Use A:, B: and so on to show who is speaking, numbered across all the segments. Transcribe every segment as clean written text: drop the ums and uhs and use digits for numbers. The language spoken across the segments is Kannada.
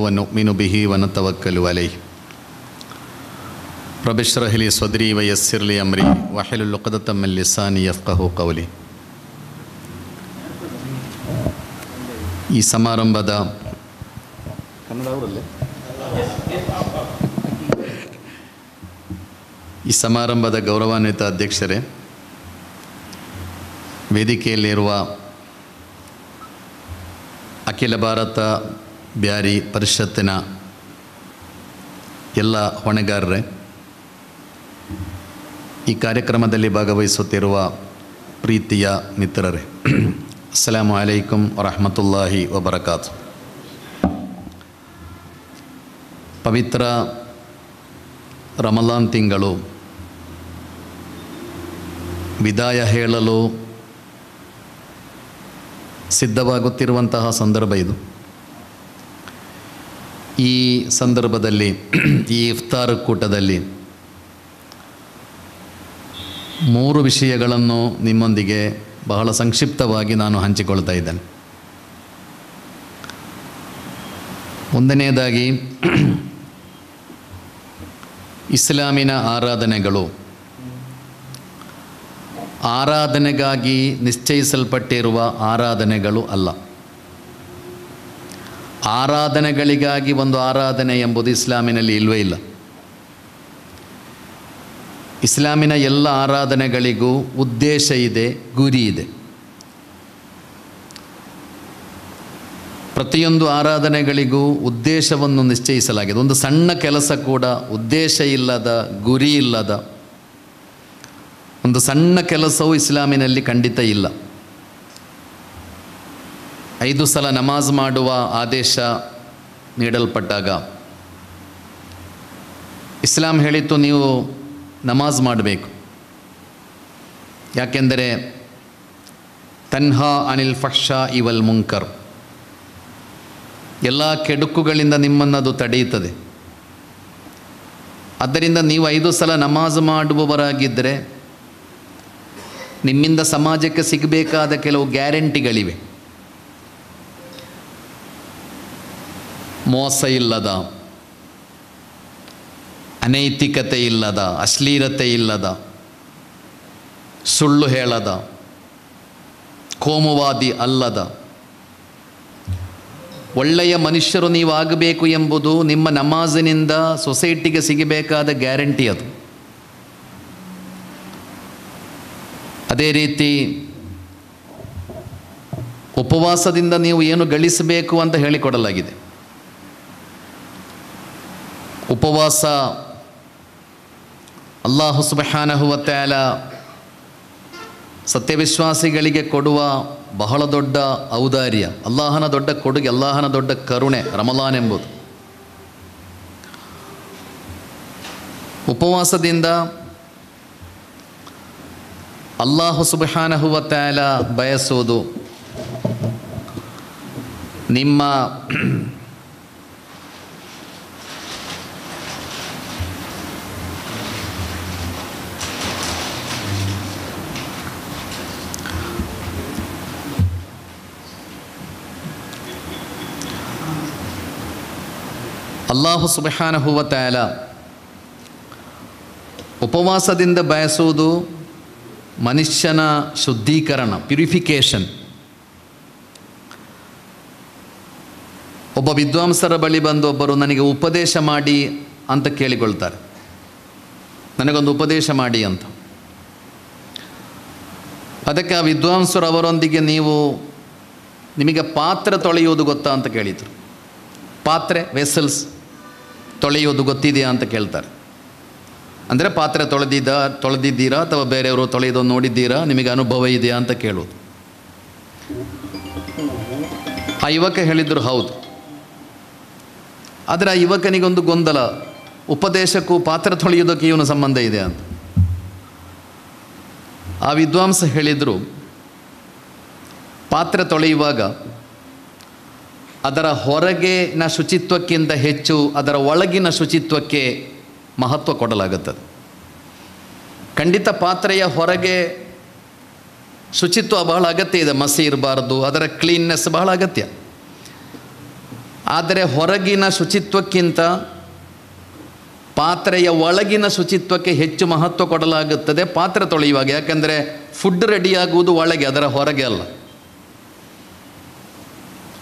A: ونؤمن به ونتوكل عليه رب اشرح لي صدري ويسر لي أمري واحلل عقدة من لساني يفقهوا قولي. ಈ ಸಮಾರಂಭದ ಗೌರವಾನ್ವಿತ ಅಧ್ಯಕ್ಷರೇ, ವೇದಿಕೆಯಲ್ಲಿರುವ ಅಖಿಲ ಭಾರತ ಬ್ಯಾರಿ ಪರಿಷತ್ತಿನ ಎಲ್ಲ ಹೊಣೆಗಾರರೇ, ಈ ಕಾರ್ಯಕ್ರಮದಲ್ಲಿ ಭಾಗವಹಿಸುತ್ತಿರುವ ಪ್ರೀತಿಯ ಮಿತ್ರರೇ, ಅಸ್ಸಲಾಮು ಅಲೈಕುಂ ವರಹಮತುಲ್ಲಾಹಿ ವಬರಕಾತು. ಪವಿತ್ರ ರಮಲಾನ್ ತಿಂಗಳು ವಿದಾಯ ಹೇಳಲು ಸಿದ್ಧವಾಗುತ್ತಿರುವಂತಹ ಸಂದರ್ಭ ಇದು. ಈ ಸಂದರ್ಭದಲ್ಲಿ ಈ ಇಫ್ತಾರ್ ಕೂಟದಲ್ಲಿ 3 ವಿಷಯಗಳನ್ನು ನಿಮ್ಮೊಂದಿಗೆ ಬಹಳ ಸಂಕ್ಷಿಪ್ತವಾಗಿ ನಾನು ಹಂಚಿಕೊಳ್ತಾ ಇದ್ದೇನೆ. ಒಂದನೆಯದಾಗಿ, ಇಸ್ಲಾಮಿನ ಆರಾಧನೆಗಳು ಆರಾಧನೆಗಾಗಿ ನಿಶ್ಚಯಿಸಲ್ಪಟ್ಟಿರುವ ಆರಾಧನೆಗಳು ಅಲ್ಲ. ಆರಾಧನೆಗಳಿಗಾಗಿ ಒಂದು ಆರಾಧನೆ ಎಂಬುದು ಇಸ್ಲಾಮಿನಲ್ಲಿ ಇಲ್ಲವೇ ಇಲ್ಲ. ಇಸ್ಲಾಮಿನ ಎಲ್ಲ ಆರಾಧನೆಗಳಿಗೂ ಉದ್ದೇಶ ಇದೆ, ಗುರಿ ಇದೆ. ಪ್ರತಿಯೊಂದು ಆರಾಧನೆಗಳಿಗೂ ಉದ್ದೇಶವನ್ನು ನಿಶ್ಚಯಿಸಲಾಗಿದೆ. ಒಂದು ಸಣ್ಣ ಕೆಲಸ ಕೂಡ ಉದ್ದೇಶ ಇಲ್ಲದ, ಗುರಿ ಇಲ್ಲದ ಒಂದು ಸಣ್ಣ ಕೆಲಸವು ಇಸ್ಲಾಮಿನಲ್ಲಿ ಖಂಡಿತ ಇಲ್ಲ. 5 ಸಲ ನಮಾಜ್ ಮಾಡುವ ಆದೇಶ ನೀಡಲ್ಪಟ್ಟಾಗ ಇಸ್ಲಾಂ ಹೇಳಿತ್ತು, ನೀವು ನಮಾಜ್ ಮಾಡಬೇಕು. ಯಾಕೆಂದರೆ ತನ್ಹಾ ಅನಿಲ್ ಫಹ್ಶಾ ಇವಲ್ ಮುಂಕರ್, ಎಲ್ಲ ಕೆಡುಕುಗಳಿಂದ ನಿಮ್ಮನ್ನದು ತಡೆಯುತ್ತದೆ. ಆದ್ದರಿಂದ ನೀವು 5 ಸಲ ನಮಾಜ್ ಮಾಡುವವರಾಗಿದ್ದರೆ ನಿಮ್ಮಿಂದ ಸಮಾಜಕ್ಕೆ ಸಿಗಬೇಕಾದ ಕೆಲವು ಗ್ಯಾರಂಟಿಗಳಿವೆ. ಮೋಸ ಇಲ್ಲದ, ಅನೈತಿಕತೆ ಇಲ್ಲದ, ಅಶ್ಲೀಲತೆ ಇಲ್ಲದ, ಸುಳ್ಳು ಹೇಳದ, ಕೋಮುವಾದಿ ಅಲ್ಲದ ಒಳ್ಳೆಯ ಮನುಷ್ಯರು ನೀವು ಆಗಬೇಕು ಎಂಬುದು ನಿಮ್ಮ ನಮಾಜಿನಿಂದ ಸೊಸೈಟಿಗೆ ಸಿಗಬೇಕಾದ ಗ್ಯಾರಂಟಿ ಅದು. ಅದೇ ರೀತಿ ಉಪವಾಸದಿಂದ ನೀವು ಏನು ಗಳಿಸಬೇಕು ಅಂತ ಹೇಳಿಕೊಡಲಾಗಿದೆ. ಉಪವಾಸ ಅಲ್ಲಾಹು ಸುಬ್ಹಾನಹು ವ ತಆಲ ಸತ್ಯವಿಶ್ವಾಸಿಗಳಿಗೆ ಕೊಡುವ ಬಹಳ ದೊಡ್ಡ ಔದಾರ್ಯ, ಅಲ್ಲಾಹನ ದೊಡ್ಡ ಕೊಡುಗೆ, ಅಲ್ಲಾಹನ ದೊಡ್ಡ ಕರುಣೆ ರಮಲಾನ್ ಎಂಬುದು. ಉಪವಾಸದಿಂದ ಅಲ್ಲಾಹು ಸುಬ್ಹಾನಹು ವ ತಆಲ ಬಯಸುವುದು ನಿಮ್ಮ ಅಲ್ಲಾಹು ಸುಬ್ಹಾನಹು ವ ತಆಲ ಉಪವಾಸದಿಂದ ಬಯಸುವುದು ಮನುಷ್ಯನ ಶುದ್ಧೀಕರಣ, ಪ್ಯೂರಿಫಿಕೇಷನ್. ಒಬ್ಬ ವಿದ್ವಾಂಸರ ಬಳಿ ಬಂದು ಒಬ್ಬರು ನನಗೆ ಉಪದೇಶ ಮಾಡಿ ಅಂತ ಕೇಳಿಕೊಳ್ತಾರೆ, ನನಗೊಂದು ಉಪದೇಶ ಮಾಡಿ ಅಂತ. ಅದಕ್ಕೆ ಆ ವಿದ್ವಾಂಸರು ಅವರೊಂದಿಗೆ ನಿಮಗೆ ಪಾತ್ರೆ ತೊಳೆಯುವುದು ಗೊತ್ತಾ ಅಂತ ಕೇಳಿದರು. ಪಾತ್ರೆ, ವೆಸಲ್ಸ್ ತೊಳೆಯುವುದು ಗೊತ್ತಿದೆಯಾ ಅಂತ ಕೇಳ್ತಾರೆ. ಅಂದರೆ ಪಾತ್ರೆ ತೊಳೆದಿದ್ದೀರಾ ಅಥವಾ ಬೇರೆಯವರು ತೊಳೆಯೋದು ನೋಡಿದ್ದೀರಾ, ನಿಮಗೆ ಅನುಭವ ಇದೆಯಾ ಅಂತ ಕೇಳೋದು. ಆ ಯುವಕ ಹೇಳಿದರು, ಹೌದು. ಆದರೆ ಆ ಯುವಕನಿಗೊಂದು ಗೊಂದಲ, ಉಪದೇಶಕ್ಕೂ ಪಾತ್ರೆ ತೊಳೆಯೋದಕ್ಕೆ ಇವನು ಸಂಬಂಧ ಇದೆ ಅಂತ. ಆ ವಿದ್ವಾಂಸ ಹೇಳಿದರು, ಪಾತ್ರೆ ತೊಳೆಯುವಾಗ ಅದರ ಹೊರಗಿನ ಶುಚಿತ್ವಕ್ಕಿಂತ ಹೆಚ್ಚು ಅದರ ಒಳಗಿನ ಶುಚಿತ್ವಕ್ಕೆ ಮಹತ್ವ ಕೊಡಲಾಗುತ್ತದೆ. ಖಂಡಿತ ಪಾತ್ರೆಯ ಹೊರಗೆ ಶುಚಿತ್ವ ಬಹಳ ಅಗತ್ಯ ಇದೆ, ಮಸಿ ಇರಬಾರ್ದು, ಅದರ ಕ್ಲೀನ್ನೆಸ್ ಬಹಳ ಅಗತ್ಯ. ಆದರೆ ಹೊರಗಿನ ಶುಚಿತ್ವಕ್ಕಿಂತ ಪಾತ್ರೆಯ ಒಳಗಿನ ಶುಚಿತ್ವಕ್ಕೆ ಹೆಚ್ಚು ಮಹತ್ವ ಕೊಡಲಾಗುತ್ತದೆ ಪಾತ್ರೆ ತೊಳೆಯುವಾಗ. ಯಾಕೆಂದರೆ ಫುಡ್ ರೆಡಿಯಾಗುವುದು ಒಳಗೆ, ಅದರ ಹೊರಗೆ ಅಲ್ಲ.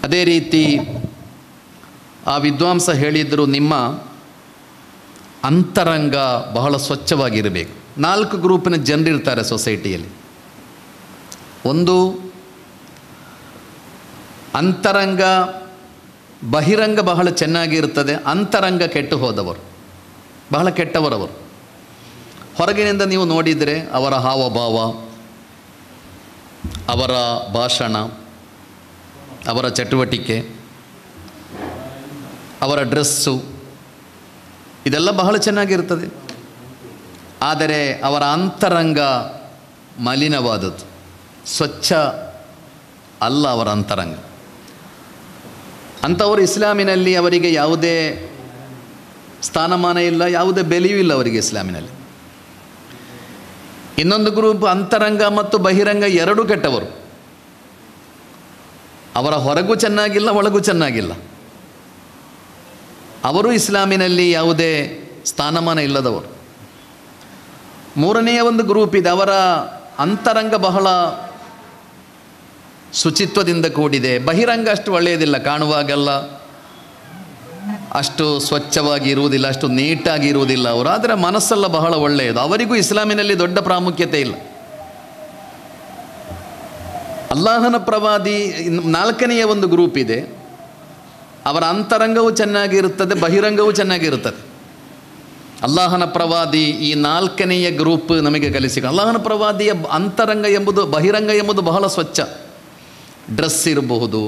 A: ಅದೇ ರೀತಿ ಆ ವಿದ್ವಾಂಸ ಹೇಳಿದರು, ನಿಮ್ಮ ಅಂತರಂಗ ಬಹಳ ಸ್ವಚ್ಛವಾಗಿರಬೇಕು. 4 ಗ್ರೂಪಿನ ಜನರಿರ್ತಾರೆ ಸೊಸೈಟಿಯಲ್ಲಿ. ಒಂದು, ಅಂತರಂಗ ಬಹಿರಂಗ ಬಹಳ ಚೆನ್ನಾಗಿರ್ತದೆ, ಅಂತರಂಗ ಕೆಟ್ಟು ಹೋದವರು, ಬಹಳ ಕೆಟ್ಟವರವರು. ಹೊರಗಿನಿಂದ ನೀವು ನೋಡಿದರೆ ಅವರ ಹಾವಭಾವ, ಅವರ ಭಾಷಣ, ಅವರ ಚಟುವಟಿಕೆ, ಅವರ ಡ್ರೆಸ್ಸು, ಇದೆಲ್ಲ ಬಹಳ ಚೆನ್ನಾಗಿರ್ತದೆ. ಆದರೆ ಅವರ ಅಂತರಂಗ ಮಲಿನವಾದದ್ದು, ಸ್ವಚ್ಛ ಅಲ್ಲ ಅವರ ಅಂತರಂಗ. ಅಂಥವರು ಇಸ್ಲಾಮಿನಲ್ಲಿ ಅವರಿಗೆ ಯಾವುದೇ ಸ್ಥಾನಮಾನ ಇಲ್ಲ, ಯಾವುದೇ ಬೆಲೆಯೂ ಇಲ್ಲ ಅವರಿಗೆ ಇಸ್ಲಾಮಿನಲ್ಲಿ. ಇನ್ನೊಂದು ಗ್ರೂಪ್ ಅಂತರಂಗ ಮತ್ತು ಬಹಿರಂಗ ಎರಡೂ ಕೆಟ್ಟವರು. ಅವರ ಹೊರಗೂ ಚೆನ್ನಾಗಿಲ್ಲ, ಒಳಗೂ ಚೆನ್ನಾಗಿಲ್ಲ. ಅವರು ಇಸ್ಲಾಮಿನಲ್ಲಿ ಯಾವುದೇ ಸ್ಥಾನಮಾನ ಇಲ್ಲದವರು. ಮೂರನೆಯ ಒಂದು ಗ್ರೂಪ್ ಇದೆ, ಅವರ ಅಂತರಂಗ ಬಹಳ ಶುಚಿತ್ವದಿಂದ ಕೂಡಿದೆ, ಬಹಿರಂಗ ಅಷ್ಟು ಒಳ್ಳೆಯದಿಲ್ಲ, ಕಾಣುವಾಗೆಲ್ಲ ಅಷ್ಟು ಸ್ವಚ್ಛವಾಗಿ ಇರುವುದಿಲ್ಲ, ಅಷ್ಟು ನೀಟಾಗಿ ಇರುವುದಿಲ್ಲ ಅವರು. ಆದರೆ ಮನಸ್ಸೆಲ್ಲ ಬಹಳ ಒಳ್ಳೆಯದು. ಅವರಿಗೂ ಇಸ್ಲಾಮಿನಲ್ಲಿ ದೊಡ್ಡ ಪ್ರಾಮುಖ್ಯತೆ ಇಲ್ಲ. ಅಲ್ಲಾಹನ ಪ್ರವಾದಿ 4ನೆಯ ಒಂದು ಗ್ರೂಪ್ ಇದೆ, ಅವರ ಅಂತರಂಗವೂ ಚೆನ್ನಾಗಿರುತ್ತದೆ, ಬಹಿರಂಗವೂ ಚೆನ್ನಾಗಿರುತ್ತದೆ. ಅಲ್ಲಾಹನ ಪ್ರವಾದಿ ಈ 4ನೆಯ ಗ್ರೂಪ್ ನಮಗೆ ಕಲಿಸಿಕ. ಅಲ್ಲಾಹನ ಪ್ರವಾದಿಯ ಅಂತರಂಗ ಎಂಬುದು, ಬಹಿರಂಗ ಎಂಬುದು ಬಹಳ ಸ್ವಚ್ಛ. ಡ್ರೆಸ್ ಇರಬಹುದು,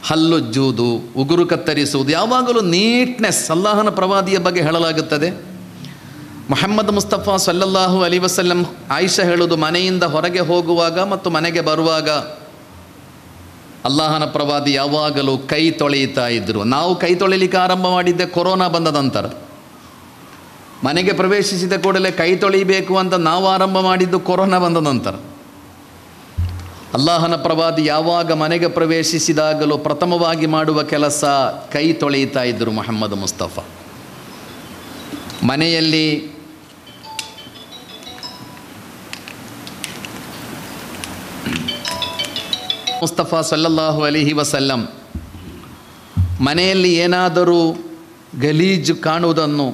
A: ಹಲ್ಲುಜ್ಜುವುದು, ಉಗುರು ಕತ್ತರಿಸುವುದು, ಯಾವಾಗಲೂ ನೀಟ್ನೆಸ್. ಅಲ್ಲಾಹನ ಪ್ರವಾದಿಯ ಬಗ್ಗೆ ಹೇಳಲಾಗುತ್ತದೆ. ಮುಹಮ್ಮದ್ ಮುಸ್ತಫಾ ಸಲ್ಲಲ್ಲಾಹು ಅಲೈಹಿ ವಸಲ್ಲಂ ಆಯಿಷಾ ಹೇಳುವುದು, ಮನೆಯಿಂದ ಹೊರಗೆ ಹೋಗುವಾಗ ಮತ್ತು ಮನೆಗೆ ಬರುವಾಗ ಅಲ್ಲಾಹನ ಪ್ರವಾದಿ ಯಾವಾಗಲೂ ಕೈ ತೊಳೆಯುತ್ತಾ ಇದ್ದರು. ನಾವು ಕೈ ತೊಳೆಯಲಿಕ್ಕೆ ಆರಂಭ ಮಾಡಿದ್ದೆ ಕೊರೋನಾ ಬಂದ ನಂತರ. ಮನೆಗೆ ಪ್ರವೇಶಿಸಿದ ಕೂಡಲೇ ಕೈ ತೊಳೆಯಬೇಕು ಅಂತ ನಾವು ಆರಂಭ ಮಾಡಿದ್ದು ಕೊರೋನಾ ಬಂದ ನಂತರ. ಅಲ್ಲಾಹನ ಪ್ರವಾದಿ ಯಾವಾಗ ಮನೆಗೆ ಪ್ರವೇಶಿಸಿದಾಗಲೂ ಪ್ರಥಮವಾಗಿ ಮಾಡುವ ಕೆಲಸ ಕೈ ತೊಳೆಯುತ್ತಾ ಇದ್ದರು ಮುಹಮ್ಮದ್ ಮುಸ್ತಫಾ. ಮನೆಯಲ್ಲಿ ಮುಸ್ತಫಾ ಸಲ್ಲಲ್ಲಾಹು ಅಲೈಹಿ ವಸಲ್ಲಂ ಮನೆಯಲ್ಲಿ ಏನಾದರೂ ಗಲೀಜು ಕಾಣುವುದನ್ನು,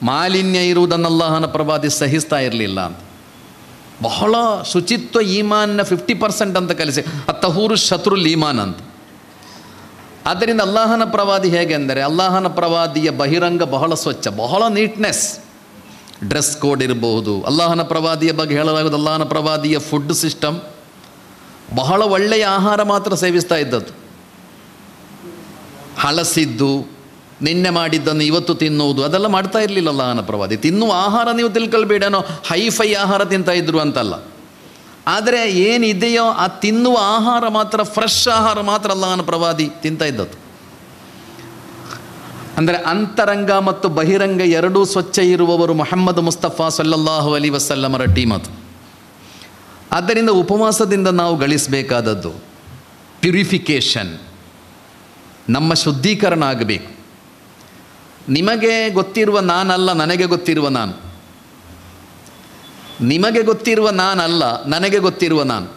A: ಮಾಲಿನ್ಯ ಇರುವುದನ್ನು ಅಲ್ಲಾಹನ ಪ್ರವಾದಿ ಸಹಿಸ್ತಾ ಇರಲಿಲ್ಲ ಅಂತ. ಬಹಳ ಶುಚಿತ್ವ ಈಮಾನ್ನ 50% ಅಂತ ಕಲಿಸಿ, ಅತ್ತಹೂರು ಶತ್ರುಲ್ ಈಮಾನ್ ಅಂತ. ಆದ್ದರಿಂದ ಅಲ್ಲಾಹನ ಪ್ರವಾದಿ ಹೇಗೆ ಅಂದರೆ, ಅಲ್ಲಾಹನ ಪ್ರವಾದಿಯ ಬಹಿರಂಗ ಬಹಳ ಸ್ವಚ್ಛ, ಬಹಳ ನೀಟ್ನೆಸ್. ಡ್ರೆಸ್ ಕೋಡ್ ಇರಬಹುದು. ಅಲ್ಲಾಹನ ಪ್ರವಾದಿಯ ಬಗ್ಗೆ ಹೇಳಲಾಗುವುದು, ಅಲ್ಲಾಹನ ಪ್ರವಾದಿಯ ಫುಡ್ ಸಿಸ್ಟಮ್ ಬಹಳ ಒಳ್ಳೆಯ ಆಹಾರ ಮಾತ್ರ ಸೇವಿಸ್ತಾ ಇದ್ದದ್ದು. ಹಳಸಿದ್ದು, ನಿನ್ನೆ ಮಾಡಿದ್ದನ್ನು ಇವತ್ತು ತಿನ್ನುವುದು, ಅದೆಲ್ಲ ಮಾಡ್ತಾ ಇರಲಿಲ್ಲ ಅಲ್ಲಾಹನ ಪ್ರವಾದಿ. ತಿನ್ನುವ ಆಹಾರ ನೀವು ತಿಳ್ಕೊಳ್ಬೇಡನೋ ಹೈಫೈ ಆಹಾರ ತಿಂತಾ ಇದ್ರು ಅಂತಲ್ಲ. ಆದರೆ ಏನಿದೆಯೋ ಆ ತಿನ್ನುವ ಆಹಾರ ಮಾತ್ರ, ಫ್ರೆಶ್ ಆಹಾರ ಮಾತ್ರ ಅಲ್ಲಾಹನ ಪ್ರವಾದಿ ತಿಂತಾ ಇದ್ದದ್ದು. ಅಂದರೆ ಅಂತರಂಗ ಮತ್ತು ಬಹಿರಂಗ ಎರಡೂ ಸ್ವಚ್ಛ ಇರುವವರು ಮುಹಮ್ಮದ್ ಮುಸ್ತಫಾ ಸಲ್ಲಲ್ಲಾಹು ಅಲೈಹಿ ವಸಲ್ಲಮರ ಟೀಮ್ ಅದು. ಆದ್ದರಿಂದ ಉಪವಾಸದಿಂದ ನಾವು ಗಳಿಸಬೇಕಾದದ್ದು ಪ್ಯೂರಿಫಿಕೇಷನ್, ನಮ್ಮ ಶುದ್ಧೀಕರಣ ಆಗಬೇಕು. ನಿಮಗೆ ಗೊತ್ತಿರುವ ನಾನಲ್ಲ, ನನಗೆ ಗೊತ್ತಿರುವ ನಾನು. ನಿಮಗೆ ಗೊತ್ತಿರುವ ನಾನಲ್ಲ, ನನಗೆ ಗೊತ್ತಿರುವ ನಾನು.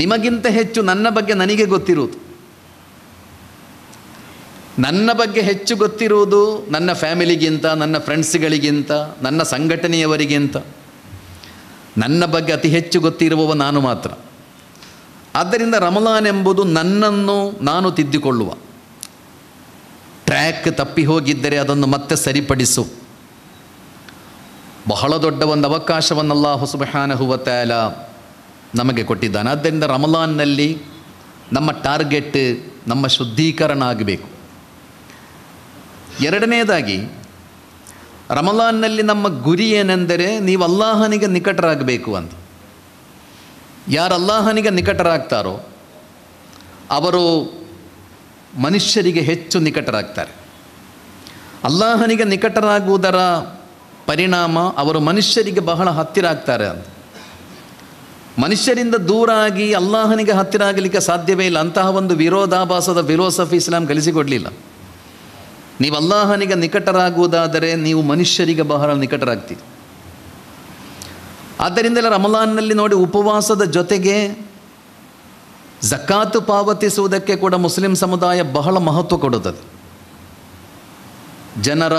A: ನಿಮಗಿಂತ ಹೆಚ್ಚು ನನ್ನ ಬಗ್ಗೆ ನನಗೆ ಗೊತ್ತಿರುವುದು. ನನ್ನ ಬಗ್ಗೆ ಹೆಚ್ಚು ಗೊತ್ತಿರುವುದು ನನ್ನ ಫ್ಯಾಮಿಲಿಗಿಂತ, ನನ್ನ ಫ್ರೆಂಡ್ಸ್ಗಳಿಗಿಂತ, ನನ್ನ ಸಂಘಟನೆಯವರಿಗಿಂತ. ನನ್ನ ಬಗ್ಗೆ ಅತಿ ಹೆಚ್ಚು ಗೊತ್ತಿರುವವ ನಾನು ಮಾತ್ರ. ಆದ್ದರಿಂದ ರಮಲಾನ್ ಎಂಬುದು ನನ್ನನ್ನು ನಾನು ತಿದ್ದಿಕೊಳ್ಳುವ, ಟ್ರ್ಯಾಕ್ ತಪ್ಪಿ ಹೋಗಿದ್ದರೆ ಅದನ್ನು ಮತ್ತೆ ಸರಿಪಡಿಸು, ಬಹಳ ದೊಡ್ಡ ಒಂದು ಅವಕಾಶವನ್ನು ಅಲ್ಲಾಹು ಸುಬ್ಹಾನಹು ವ ತಆಲ ನಮಗೆ ಕೊಟ್ಟಿದ್ದಾನೆ. ಆದ್ದರಿಂದ ರಮಲಾನ್ನಲ್ಲಿ ನಮ್ಮ ಟಾರ್ಗೆಟ್ ನಮ್ಮ ಶುದ್ಧೀಕರಣ ಆಗಬೇಕು. ಎರಡನೇದಾಗಿ ರಮಲಾನ್ನಲ್ಲಿ ನಮ್ಮ ಗುರಿ ಏನೆಂದರೆ, ನೀವು ಅಲ್ಲಾಹನಿಗೆ ನಿಕಟರಾಗಬೇಕು ಅಂತ. ಯಾರು ಅಲ್ಲಾಹನಿಗೆ ನಿಕಟರಾಗ್ತಾರೋ ಅವರು ಮನುಷ್ಯರಿಗೆ ಹೆಚ್ಚು ನಿಕಟರಾಗ್ತಾರೆ. ಅಲ್ಲಾಹನಿಗೆ ನಿಕಟರಾಗುವುದರ ಪರಿಣಾಮ ಅವರು ಮನುಷ್ಯರಿಗೆ ಬಹಳ ಹತ್ತಿರ ಆಗ್ತಾರೆ ಅಂತ. ಮನುಷ್ಯರಿಂದ ದೂರ ಆಗಿ ಅಲ್ಲಾಹನಿಗೆ ಹತ್ತಿರ ಆಗಲಿಕ್ಕೆ ಸಾಧ್ಯವೇ ಇಲ್ಲ. ಅಂತಹ ಒಂದು ವಿರೋಧಾಭಾಸದ ಫಿಲೋಸಫಿ ಇಸ್ಲಾಂ ಕಲಿಸಿಕೊಡಲಿಲ್ಲ. ನೀವು ಅಲ್ಲಾಹನಿಗೆ ನಿಕಟರಾಗುವುದಾದರೆ ನೀವು ಮನುಷ್ಯರಿಗೆ ಬಹಳ ನಿಕಟರಾಗ್ತೀರಿ. ಆದ್ದರಿಂದಲೇ ರಮಲಾನ್ನಲ್ಲಿ ನೋಡಿ, ಉಪವಾಸದ ಜೊತೆಗೆ ಝಕಾತು ಪಾವತಿಸುವುದಕ್ಕೆ ಕೂಡ ಮುಸ್ಲಿಂ ಸಮುದಾಯ ಬಹಳ ಮಹತ್ವ ಕೊಡುತ್ತದೆ. ಜನರ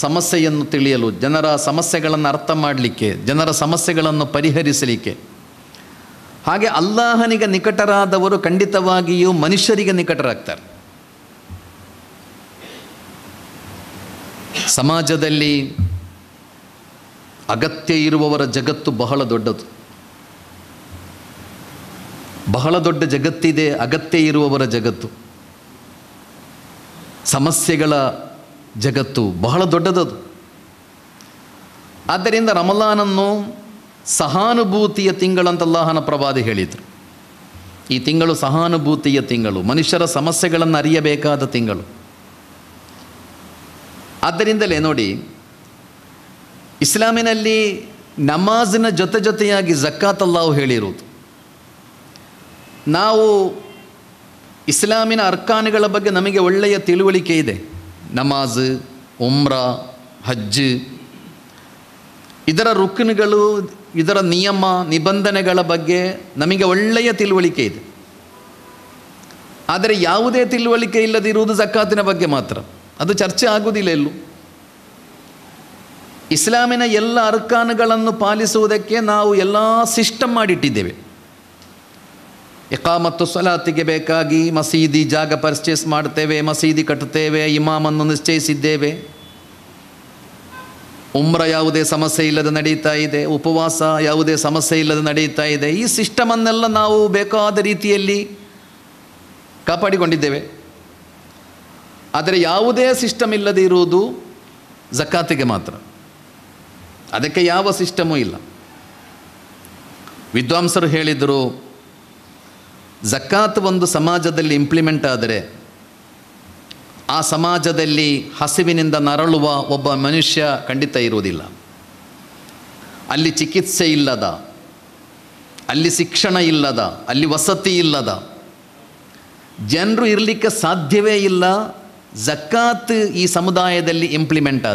A: ಸಮಸ್ಯೆಯನ್ನು ತಿಳಿಯಲು, ಜನರ ಸಮಸ್ಯೆಗಳನ್ನು ಅರ್ಥ ಮಾಡಲಿಕ್ಕೆ, ಜನರ ಸಮಸ್ಯೆಗಳನ್ನು ಪರಿಹರಿಸಲಿಕ್ಕೆ. ಹಾಗೆ ಅಲ್ಲಾಹನಿಗೆ ನಿಕಟರಾದವರು ಖಂಡಿತವಾಗಿಯೂ ಮನುಷ್ಯರಿಗೆ ನಿಕಟರಾಗ್ತಾರೆ. ಸಮಾಜದಲ್ಲಿ ಅಗತ್ಯ ಇರುವವರ ಜಗತ್ತು ಬಹಳ ದೊಡ್ಡದು. ಬಹಳ ದೊಡ್ಡ ಜಗತ್ತಿದೆ, ಅಗತ್ಯ ಇರುವವರ ಜಗತ್ತು, ಸಮಸ್ಯೆಗಳ ಜಗತ್ತು ಬಹಳ ದೊಡ್ಡದದು. ಆದ್ದರಿಂದ ರಮಲಾನನ್ನು ಸಹಾನುಭೂತಿಯ ತಿಂಗಳಂತ ಅಲ್ಲಾಹನ ಪ್ರವಾದಿ ಹೇಳಿದರು. ಈ ತಿಂಗಳು ಸಹಾನುಭೂತಿಯ ತಿಂಗಳು, ಮನುಷ್ಯರ ಸಮಸ್ಯೆಗಳನ್ನು ಅರಿಯಬೇಕಾದ ತಿಂಗಳು. ಆದ್ದರಿಂದಲೇ ನೋಡಿ, ಇಸ್ಲಾಮಿನಲ್ಲಿ ನಮಾಜಿನ ಜೊತೆಯಾಗಿ ಝಕಾತ್ ಅಲ್ಲಾಹು ಹೇಳಿರುವುದು. ನಾವು ಇಸ್ಲಾಮಿನ ಅರ್ಕಾನುಗಳ ಬಗ್ಗೆ ನಮಗೆ ಒಳ್ಳೆಯ ತಿಳುವಳಿಕೆ ಇದೆ. ನಮಾಜ್, ಉಮ್ರಾ, ಹಜ್, ಇದರ ರುಕ್ನುಗಳು, ಇದರ ನಿಯಮ ನಿಬಂಧನೆಗಳ ಬಗ್ಗೆ ನಮಗೆ ಒಳ್ಳೆಯ ತಿಳುವಳಿಕೆ ಇದೆ. ಆದರೆ ಯಾವುದೇ ತಿಳುವಳಿಕೆ ಇಲ್ಲದಿರುವುದು ಝಕಾತಿನ ಬಗ್ಗೆ ಮಾತ್ರ. ಅದು ಚರ್ಚೆ ಆಗುವುದಿಲ್ಲ ಎಲ್ಲೂ. ಇಸ್ಲಾಮಿನ ಎಲ್ಲ ಅರ್ಕಾನುಗಳನ್ನು ಪಾಲಿಸುವುದಕ್ಕೆ ನಾವು ಎಲ್ಲ ಸಿಸ್ಟಮ್ ಮಾಡಿಟ್ಟಿದ್ದೇವೆ. ಇಕಾಮತ್ತು ಸಲಾತಿಗೆ ಬೇಕಾಗಿ ಮಸೀದಿ ಜಾಗ ಪರ್ಚೇಸ್ ಮಾಡ್ತೇವೆ, ಮಸೀದಿ ಕಟ್ಟುತ್ತೇವೆ, ಇಮಾಮನ್ನು ನಿಶ್ಚಯಿಸಿದ್ದೇವೆ. ಉಮ್ರ ಯಾವುದೇ ಸಮಸ್ಯೆ ಇಲ್ಲದೆ ನಡೀತಾ ಇದೆ, ಉಪವಾಸ ಯಾವುದೇ ಸಮಸ್ಯೆ ಇಲ್ಲದೆ ನಡೀತಾ ಇದೆ. ಈ ಸಿಸ್ಟಮನ್ನೆಲ್ಲ ನಾವು ಬೇಕಾದ ರೀತಿಯಲ್ಲಿ ಕಾಪಾಡಿಕೊಂಡಿದ್ದೇವೆ. ಆದರೆ ಯಾವುದೇ ಸಿಸ್ಟಮ್ ಇಲ್ಲದೆ ಇರುವುದು ಝಕಾತಿಗೆ ಮಾತ್ರ. ಅದಕ್ಕೆ ಯಾವ ಸಿಸ್ಟಮೂ ಇಲ್ಲ. ವಿದ್ವಾಂಸರು ಹೇಳಿದರು, ಝಕಾತ್ ಒಂದು ಸಮಾಜದಲ್ಲಿ ಇಂಪ್ಲಿಮೆಂಟ್ ಆದರೆ ಆ ಸಮಾಜದಲ್ಲಿ ಹಸಿವಿನಿಂದ ನರಳುವ ಒಬ್ಬ ಮನುಷ್ಯ ಖಂಡಿತ ಇರುವುದಿಲ್ಲ. ಅಲ್ಲಿ ಚಿಕಿತ್ಸೆ ಇಲ್ಲದ, ಅಲ್ಲಿ ಶಿಕ್ಷಣ ಇಲ್ಲದ, ಅಲ್ಲಿ ವಸತಿ ಇಲ್ಲದ ಜನರು ಇರಲಿಕ್ಕೆ ಸಾಧ್ಯವೇ ಇಲ್ಲ. ಝಕಾತ್ ಈ ಸಮುದಾಯದಲ್ಲಿ ಇಂಪ್ಲಿಮೆಂಟ್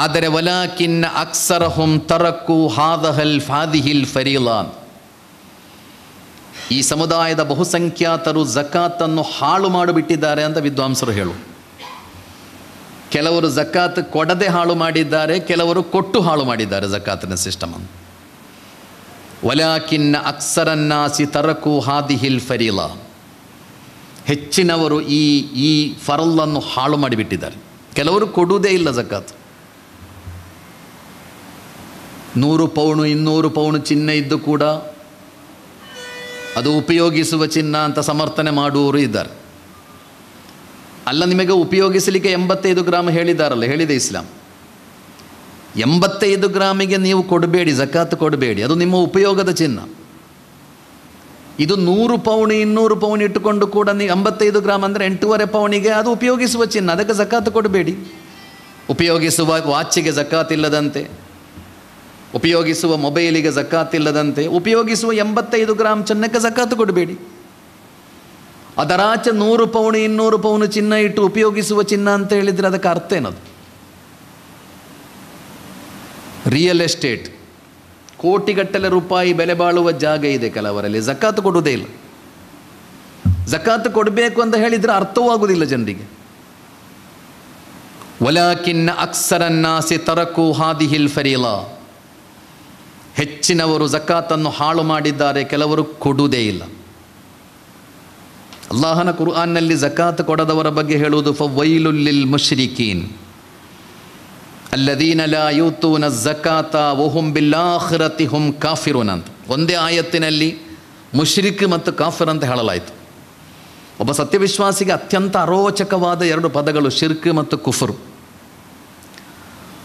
A: ಆದರೆ ವಲಾಕಿನ್ನ ಅಕ್ಸರಹುಂ ತರಕು ಹಾದಿಹಿಲ್ ಫರೀಲಾನ್. ಈ ಸಮುದಾಯದ ಬಹುಸಂಖ್ಯಾತರು ಝಕಾತನ್ನು ಹಾಳು ಮಾಡಿಬಿಟ್ಟಿದ್ದಾರೆ ಅಂತ ವಿದ್ವಾಂಸರು ಹೇಳು. ಕೆಲವರು ಝಕಾತ್ ಕೊಡದೆ ಹಾಳು ಮಾಡಿದ್ದಾರೆ, ಕೆಲವರು ಕೊಟ್ಟು ಹಾಳು ಮಾಡಿದ್ದಾರೆ ಝಕಾತಿನ ಸಿಸ್ಟಮನ್ನು. ವಲಾಕಿನ್ನ ಅಕ್ಸರನ್ನಾಸಿ ತರಕು ಹಾದಿಹಿಲ್ ಫರೀಲಾ. ಹೆಚ್ಚಿನವರು ಈ ಫರಲ್ಲನ್ನು ಹಾಳು ಮಾಡಿಬಿಟ್ಟಿದ್ದಾರೆ. ಕೆಲವರು ಕೊಡುವುದೇ ಇಲ್ಲ ಝಕಾತ್. 100 ಪೌಣು 200 ಪೌಣು ಚಿನ್ನ ಇದ್ದು ಕೂಡ ಅದು ಉಪಯೋಗಿಸುವ ಚಿನ್ನ ಅಂತ ಸಮರ್ಥನೆ ಮಾಡುವವರು ಇದ್ದಾರೆ. ಅಲ್ಲ, ನಿಮಗೆ ಉಪಯೋಗಿಸಲಿಕ್ಕೆ 85 ಗ್ರಾಮ್ ಹೇಳಿದೆ ಇಸ್ಲಾಂ. 85 ಗ್ರಾಮಿಗೆ ನೀವು ಕೊಡಬೇಡಿ, ಝಕಾತ್ ಕೊಡಬೇಡಿ, ಅದು ನಿಮ್ಮ ಉಪಯೋಗದ ಚಿನ್ನ. ಇದು 100 ಪೌಣು 200 ಪೌಣು ಇಟ್ಟುಕೊಂಡು ಕೂಡ ನೀವು 85 ಗ್ರಾಮ್ ಅಂದರೆ 8.5 ಪೌಣಿಗೆ ಅದು ಉಪಯೋಗಿಸುವ ಚಿನ್ನ, ಅದಕ್ಕೆ ಝಕಾತ್ ಕೊಡಬೇಡಿ. ಉಪಯೋಗಿಸುವ ವಾಚಿಗೆ ಝಕಾತ್ ಇಲ್ಲದಂತೆ, ಉಪಯೋಗಿಸುವ ಮೊಬೈಲಿಗೆ ಝಕಾತ್ ಇಲ್ಲದಂತೆ, ಉಪಯೋಗಿಸುವ 85 ಗ್ರಾಮ್ ಚಿನ್ನಕ್ಕೆ ಝಕಾತ್ ಕೊಡಬೇಡಿ. ಅದರಾಚೆ 100 ಪೌಣು 200 ಪೌಣು ಚಿನ್ನ ಇಟ್ಟು ಉಪಯೋಗಿಸುವ ಚಿನ್ನ ಅಂತ ಹೇಳಿದರೆ ಅದಕ್ಕೆ ಅರ್ಥ ಏನದು? ರಿಯಲ್ ಎಸ್ಟೇಟ್, ಕೋಟಿಗಟ್ಟಲೆ ರೂಪಾಯಿ ಬೆಲೆ ಬಾಳುವ ಜಾಗ ಇದೆ ಕೆಲವರಲ್ಲಿ, ಝಕಾತ್ ಕೊಡುವುದೇ ಇಲ್ಲ. ಝಕಾತ್ ಕೊಡಬೇಕು ಅಂತ ಹೇಳಿದರೆ ಅರ್ಥವೂ ಆಗುವುದಿಲ್ಲ ಜನರಿಗೆ. ವಲಾಕಿನ್ನ ಅಕ್ಸರನ್ನಾಸಿ ತರಕು ಹಾದಿಹಿಲ್ ಫರೀಲಾ. ಹೆಚ್ಚಿನವರು ಝಕಾತನ್ನು ಹಾಳು ಮಾಡಿದ್ದಾರೆ, ಕೆಲವರು ಕೊಡುವುದೇ ಇಲ್ಲ. ಅಲ್ಲಾಹನ ಕುರ್ಆನ್ನಲ್ಲಿ ಝಕಾತ್ ಕೊಡದವರ ಬಗ್ಗೆ ಹೇಳುವುದು ಫವೈಲುಲ್ ಲಿಲ್ ಮುಶ್ರಿಕೀನ್ ಅಲ್ಲದೀನ ಲಾ ಯೂತೂನ ಝಕಾತ ವಹುಂ ಬಿಲ್ ಆಖಿರತಿ ಹುಂ ಕಾಫಿರೂನ್ ಅಂತ ಒಂದೇ ಆಯತ್ತಿನಲ್ಲಿ ಮುಶ್ರಿಕ್ ಮತ್ತು ಕಾಫಿರ್ ಅಂತ ಹೇಳಲಾಯಿತು. ಒಬ್ಬ ಸತ್ಯವಿಶ್ವಾಸಿಗೆ ಅತ್ಯಂತ ಅರೋಚಕವಾದ 2 ಪದಗಳು ಶಿರ್ಕ್ ಮತ್ತು ಕುಫ್ರ್.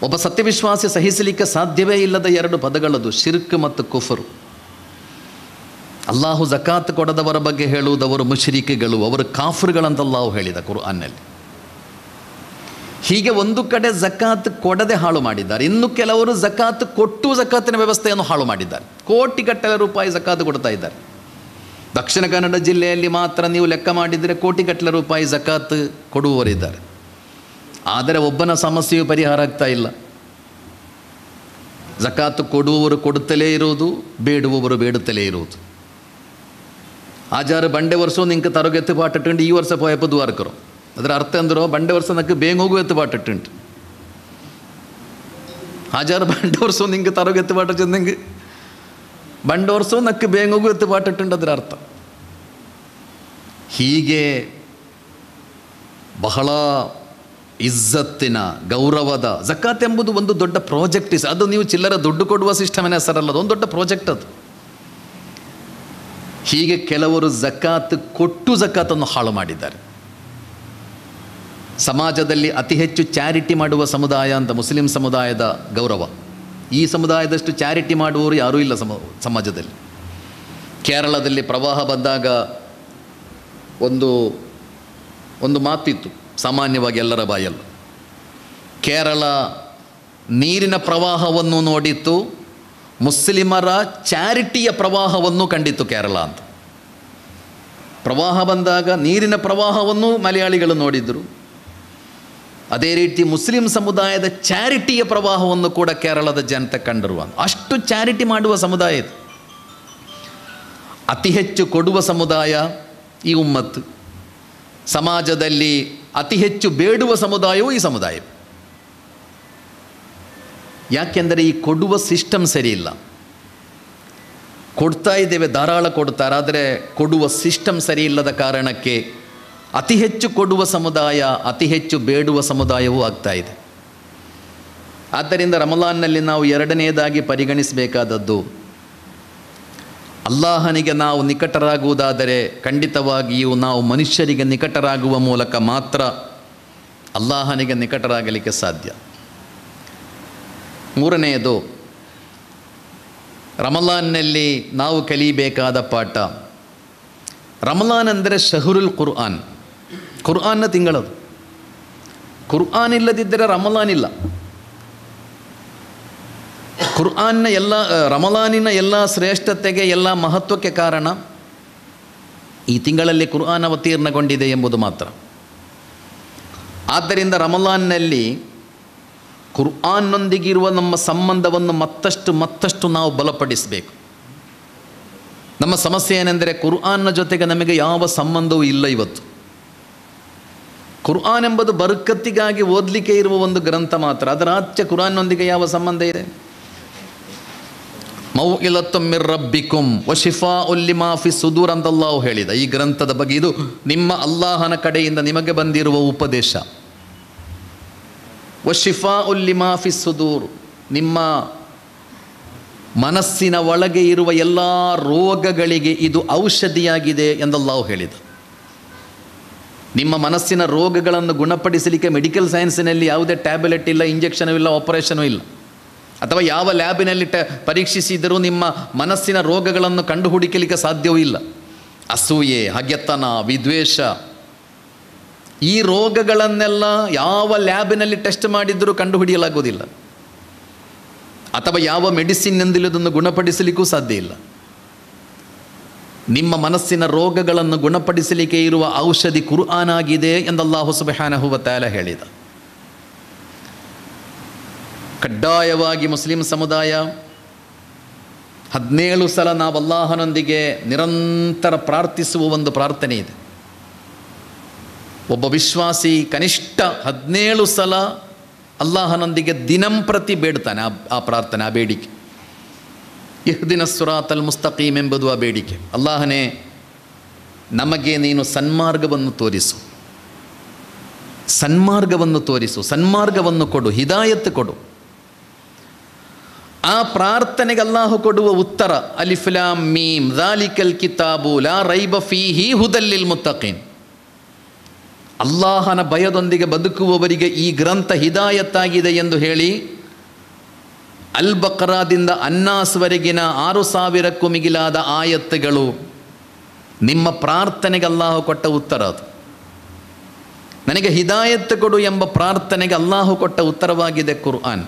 A: ಒಬ್ಬ ಸತ್ಯವಿಶ್ವಾಸಿ ಸಹಿಸಲಿಕ್ಕೆ ಸಾಧ್ಯವೇ ಇಲ್ಲದ 2 ಪದಗಳದು, ಶಿರ್ಕ್ ಮತ್ತು ಕುಫ್ರ್. ಅಲ್ಲಾಹು ಝಕಾತ್ ಕೊಡದವರ ಬಗ್ಗೆ ಹೇಳುವುದವರು ಮುಶ್ರಿಕ್ಗಳು, ಅವರು ಕಾಫಿರ್ಗಳಂತ ಅಲ್ಲಾಹು ಹೇಳಿದ ಕುರ್ಆನ್ನಲ್ಲಿ. ಹೀಗೆ ಒಂದು ಕಡೆ ಜಕಾತ್ ಕೊಡದೆ ಹಾಳು ಮಾಡಿದ್ದಾರೆ, ಇನ್ನು ಕೆಲವರು ಜಕಾತ್ ಕೊಟ್ಟು ಜಕಾತಿನ ವ್ಯವಸ್ಥೆಯನ್ನು ಹಾಳು ಮಾಡಿದ್ದಾರೆ. ಕೋಟಿಗಟ್ಟಲೆ ರೂಪಾಯಿ ಜಕಾತ್ ಕೊಡ್ತಾ ಇದ್ದಾರೆ. ದಕ್ಷಿಣ ಕನ್ನಡ ಜಿಲ್ಲೆಯಲ್ಲಿ ಮಾತ್ರ ನೀವು ಲೆಕ್ಕ ಮಾಡಿದರೆ ಕೋಟಿಗಟ್ಟಲೆ ರೂಪಾಯಿ ಜಕಾತ್ ಕೊಡುವವರಿದ್ದಾರೆ. ಆದರೆ ಒಬ್ಬನ ಸಮಸ್ಯೆಯು ಪರಿಹಾರ ಆಗ್ತಾ ಇಲ್ಲ. ಜಕಾತ್ ಕೊಡುವವರು ಕೊಡುತ್ತಲೇ ಇರುವುದು, ಬೇಡುವವರು ಬೇಡುತ್ತಲೇ ಇರುವುದು. ಆಜಾರು ಬಂಡೆ ವರ್ಷ ನಿಂಗೆ ತರೋಗೆ ಎತ್ತುಪಾಟಿಟ್ಟು ಈ ವರ್ಷ ಪೋಯಪ್ಪದು ವಾರ್ಕರು. ಅದರ ಅರ್ಥ ಅಂದರು ಬಂಡೆ ವರ್ಷ ನಕ್ಕೆ ಬೇಗ ಹೋಗು ಎತ್ತುಪಾಟಿಟ್ಟು. ಆಜಾರು ಬಂಡೆ ವರ್ಷ ನಿಂಗೆ ತರೋಗೆ ಎತ್ತುಪಾಟ ನಿಂಗೆ ಬಂಡೆ ವರ್ಷ ನಕ್ಕೆ ಬೇಗ ಹೋಗು ಎತ್ತುಪಾಟಿಟ್ಟು ಅದರ ಅರ್ಥ. ಹೀಗೆ ಬಹಳ ಇಜ್ಜತ್ತಿನ ಗೌರವದ ಜಕಾತ್ ಎಂಬುದು ಒಂದು ದೊಡ್ಡ ಪ್ರಾಜೆಕ್ಟ್. ಅದು ನೀವು ಚಿಲ್ಲರ ದುಡ್ಡು ಕೊಡುವ ಸಿಸ್ಟಮಿನ ಹೆಸರಲ್ಲ, ಅದೊಂದು ದೊಡ್ಡ ಪ್ರಾಜೆಕ್ಟ್ ಅದು. ಹೀಗೆ ಕೆಲವರು ಜಕಾತ್ ಕೊಟ್ಟು ಜಕಾತನ್ನು ಹಾಳು ಮಾಡಿದ್ದಾರೆ. ಸಮಾಜದಲ್ಲಿ ಅತಿ ಹೆಚ್ಚು ಚಾರಿಟಿ ಮಾಡುವ ಸಮುದಾಯ ಅಂತ ಮುಸ್ಲಿಂ ಸಮುದಾಯದ ಗೌರವ. ಈ ಸಮುದಾಯದಷ್ಟು ಚಾರಿಟಿ ಮಾಡುವವರು ಯಾರೂ ಇಲ್ಲ ಸಮಾಜದಲ್ಲಿ. ಕೇರಳದಲ್ಲಿ ಪ್ರವಾಹ ಬಂದಾಗ ಒಂದು ಮಾತಿತ್ತು ಸಾಮಾನ್ಯವಾಗಿ ಎಲ್ಲರ ಬಾಯಲ್ಲೂ. ಕೇರಳ ನೀರಿನ ಪ್ರವಾಹವನ್ನು ನೋಡಿತ್ತು, ಮುಸ್ಲಿಮರ ಚಾರಿಟಿಯ ಪ್ರವಾಹವನ್ನು ಕಂಡಿತ್ತು ಕೇರಳ ಅಂತ. ಪ್ರವಾಹ ಬಂದಾಗ ನೀರಿನ ಪ್ರವಾಹವನ್ನು ಮಲಯಾಳಿಗಳು ನೋಡಿದರು. ಅದೇ ರೀತಿ ಮುಸ್ಲಿಂ ಸಮುದಾಯದ ಚಾರಿಟಿಯ ಪ್ರವಾಹವನ್ನು ಕೂಡ ಕೇರಳದ ಜನತೆ ಕಂಡರು. ಅಷ್ಟು ಚಾರಿಟಿ ಮಾಡುವ ಸಮುದಾಯ ಇದು. ಅತಿ ಹೆಚ್ಚು ಕೊಡುವ ಸಮುದಾಯ ಈ ಉಮ್ಮತ್ತು. ಸಮಾಜದಲ್ಲಿ ಅತಿ ಹೆಚ್ಚು ಬೇಡುವ ಸಮುದಾಯವೂ ಈ ಸಮುದಾಯ. ಯಾಕೆಂದರೆ ಈ ಕೊಡುವ ಸಿಸ್ಟಮ್ ಸರಿ ಇಲ್ಲ. ಕೊಡ್ತಾ ಇದ್ದೇವೆ, ಧಾರಾಳ ಕೊಡ್ತಾರೆ, ಆದರೆ ಕೊಡುವ ಸಿಸ್ಟಮ್ ಸರಿ ಇಲ್ಲದ ಕಾರಣಕ್ಕೆ ಅತಿ ಹೆಚ್ಚು ಕೊಡುವ ಸಮುದಾಯ ಅತಿ ಹೆಚ್ಚು ಬೇಡುವ ಸಮುದಾಯವೂ ಆಗ್ತಾ ಇದೆ. ಆದ್ದರಿಂದ ರಮಲಾನ್ನಲ್ಲಿ ನಾವು ಎರಡನೆಯದಾಗಿ ಪರಿಗಣಿಸಬೇಕಾದದ್ದು, ಅಲ್ಲಾಹನಿಗೆ ನಾವು ನಿಕಟರಾಗುವುದಾದರೆ ಖಂಡಿತವಾಗಿಯೂ ನಾವು ಮನುಷ್ಯರಿಗೆ ನಿಕಟರಾಗುವ ಮೂಲಕ ಮಾತ್ರ ಅಲ್ಲಾಹನಿಗೆ ನಿಕಟರಾಗಲಿಕ್ಕೆ ಸಾಧ್ಯ. ಮೂರನೆಯದು, ರಮಲಾನ್ನಲ್ಲಿ ನಾವು ಕಲಿಯಬೇಕಾದ ಪಾಠ. ರಮಲಾನ್ ಅಂದರೆ ಶಹರುಲ್ ಕುರ್ಆನ್, ಕುರ್ಆನ್ನ ತಿಂಗಳದು. ಕುರ್ಆನ್ ಇಲ್ಲದಿದ್ದರೆ ರಮಲಾನ್ ಇಲ್ಲ. ಕುರ್ಆನ್ನ ರಮಲಾನಿನ ಎಲ್ಲ ಶ್ರೇಷ್ಠತೆಗೆ, ಎಲ್ಲ ಮಹತ್ವಕ್ಕೆ ಕಾರಣ ಈ ತಿಂಗಳಲ್ಲಿ ಕುರ್ಆನ್ ಅವತೀರ್ಣಗೊಂಡಿದೆ ಎಂಬುದು ಮಾತ್ರ. ಆದ್ದರಿಂದ ರಮಲಾನ್ನಲ್ಲಿ ಕುರ್ಆನ್ನೊಂದಿಗಿರುವ ನಮ್ಮ ಸಂಬಂಧವನ್ನು ಮತ್ತಷ್ಟು ನಾವು ಬಲಪಡಿಸಬೇಕು. ನಮ್ಮ ಸಮಸ್ಯೆ ಏನೆಂದರೆ ಕುರ್ಆನ್ನ ಜೊತೆಗೆ ನಮಗೆ ಯಾವ ಸಂಬಂಧವೂ ಇಲ್ಲ ಇವತ್ತು. ಕುರ್ಆನ್ ಎಂಬುದು ಬರ್ಕತ್ತಿಗಾಗಿ ಓದಲಿಕ್ಕೆ ಇರುವ ಒಂದು ಗ್ರಂಥ ಮಾತ್ರ. ಅದರ ಆಚೆ ಕುರ್ಆನ್ನೊಂದಿಗೆ ಯಾವ ಸಂಬಂಧ ಇದೆ? ಮೌಇಲತುಂ ಮಿರ್ ರಬ್ಬಿಕುಂ ವ ಶಿಫಾಉಲ್ ಲಿಮಾ ಫಿ ಸುದೂರ್ ಅಂತ ಅಲ್ಲಾಹು ಹೇಳಿದ ಈ ಗ್ರಂಥದ ಬಗ್ಗೆ. ಇದು ನಿಮ್ಮ ಅಲ್ಲಾಹನ ಕಡೆಯಿಂದ ನಿಮಗೆ ಬಂದಿರುವ ಉಪದೇಶ. ವ ಶಿಫಾಉಲ್ ಲಿಮಾ ಫಿ ಸುದೂರ್, ನಿಮ್ಮ ಮನಸ್ಸಿನ ಒಳಗೆ ಇರುವ ಎಲ್ಲ ರೋಗಗಳಿಗೆ ಇದು ಔಷಧಿಯಾಗಿದೆ ಎಂದಲ್ಲಾಹು ಹೇಳಿದ. ನಿಮ್ಮ ಮನಸ್ಸಿನ ರೋಗಗಳನ್ನು ಗುಣಪಡಿಸಲಿಕ್ಕೆ ಮೆಡಿಕಲ್ ಸೈನ್ಸಿನಲ್ಲಿ ಯಾವುದೇ ಟ್ಯಾಬ್ಲೆಟ್ ಇಲ್ಲ, ಇಂಜೆಕ್ಷನೂ ಇಲ್ಲ, ಆಪರೇಷನೂ ಇಲ್ಲ. ಅಥವಾ ಯಾವ ಲ್ಯಾಬಿನಲ್ಲಿ ಪರೀಕ್ಷಿಸಿದರೂ ನಿಮ್ಮ ಮನಸ್ಸಿನ ರೋಗಗಳನ್ನು ಕಂಡುಹುಡುಕಲಿಕ್ಕೆ ಸಾಧ್ಯವೂ ಇಲ್ಲ. ಅಸೂಯೆ, ಹಗೆತನ, ವಿದ್ವೇಷ, ಈ ರೋಗಗಳನ್ನೆಲ್ಲ ಯಾವ ಲ್ಯಾಬಿನಲ್ಲಿ ಟೆಸ್ಟ್ ಮಾಡಿದರೂ ಕಂಡುಹಿಡಿಯಲಾಗುವುದಿಲ್ಲ. ಅಥವಾ ಯಾವ ಮೆಡಿಸಿನ್ನಿಂದಲೂ ಅದನ್ನು ಗುಣಪಡಿಸಲಿಕ್ಕೂ ಸಾಧ್ಯ ಇಲ್ಲ. ನಿಮ್ಮ ಮನಸ್ಸಿನ ರೋಗಗಳನ್ನು ಗುಣಪಡಿಸಲಿಕ್ಕೆ ಇರುವ ಔಷಧಿ ಕುರ್ಆನ್ ಆಗಿದೆ ಎಂದು ಅಲ್ಲಾಹು ಸುಬ್ಹಾನಹು ವ ತಆಲಾ ಹೇಳಿದ. ಕಡ್ಡಾಯವಾಗಿ ಮುಸ್ಲಿಂ ಸಮುದಾಯ 17 ಸಲ ನಾವು ಅಲ್ಲಾಹನೊಂದಿಗೆ ನಿರಂತರ ಪ್ರಾರ್ಥಿಸುವ ಒಂದು ಪ್ರಾರ್ಥನೆ ಇದೆ. ಒಬ್ಬ ವಿಶ್ವಾಸಿ ಕನಿಷ್ಠ 17 ಸಲ ಅಲ್ಲಾಹನೊಂದಿಗೆ ದಿನಂಪ್ರತಿ ಬೇಡ್ತಾನೆ. ಆ ಪ್ರಾರ್ಥನೆ, ಆ ಬೇಡಿಕೆ, ಇಹ್ದಿನ ಸಿರಾತಲ್ ಮುಸ್ತಕೀಮ್ ಎಂಬುದು ಆ ಬೇಡಿಕೆ. ಅಲ್ಲಾಹನೇ, ನಮಗೆ ನೀನು ಸನ್ಮಾರ್ಗವನ್ನು ತೋರಿಸು, ಸನ್ಮಾರ್ಗವನ್ನು ಕೊಡು, ಹಿದಾಯತ್ ಕೊಡು. ಆ ಪ್ರಾರ್ಥನೆಗೆ ಅಲ್ಲಾಹು ಕೊಡುವ ಉತ್ತರ ಅಲಿಫ್ ಲಾಮ್ ಮೀಮ್ ಝಾಲಿಕಲ್ ಕಿತಾಬು ಲಾ ರೈಬ ಫೀಹಿ ಹುದಲ್ ಲಿಲ್ ಮುತ್ತಕೀನ್. ಅಲ್ಲಾಹನ ಭಯದೊಂದಿಗೆ ಬದುಕುವವರಿಗೆ ಈ ಗ್ರಂಥ ಹಿದಾಯತ್ತಾಗಿದೆ ಎಂದು ಹೇಳಿ ಅಲ್ ಬಕರಾದಿಂದ ಅನ್ನಾಸ್ವರೆಗಿನ 6000ಕ್ಕೂ ಮಿಗಿಲಾದ ಆಯತ್ತುಗಳು ನಿಮ್ಮ ಪ್ರಾರ್ಥನೆಗೆ ಅಲ್ಲಾಹು ಕೊಟ್ಟ ಉತ್ತರ ಅದು. ನನಗೆ ಹಿದಾಯತ್ ಕೊಡು ಎಂಬ ಪ್ರಾರ್ಥನೆಗೆ ಅಲ್ಲಾಹು ಕೊಟ್ಟ ಉತ್ತರವಾಗಿದೆ ಕುರ್ಆನ್.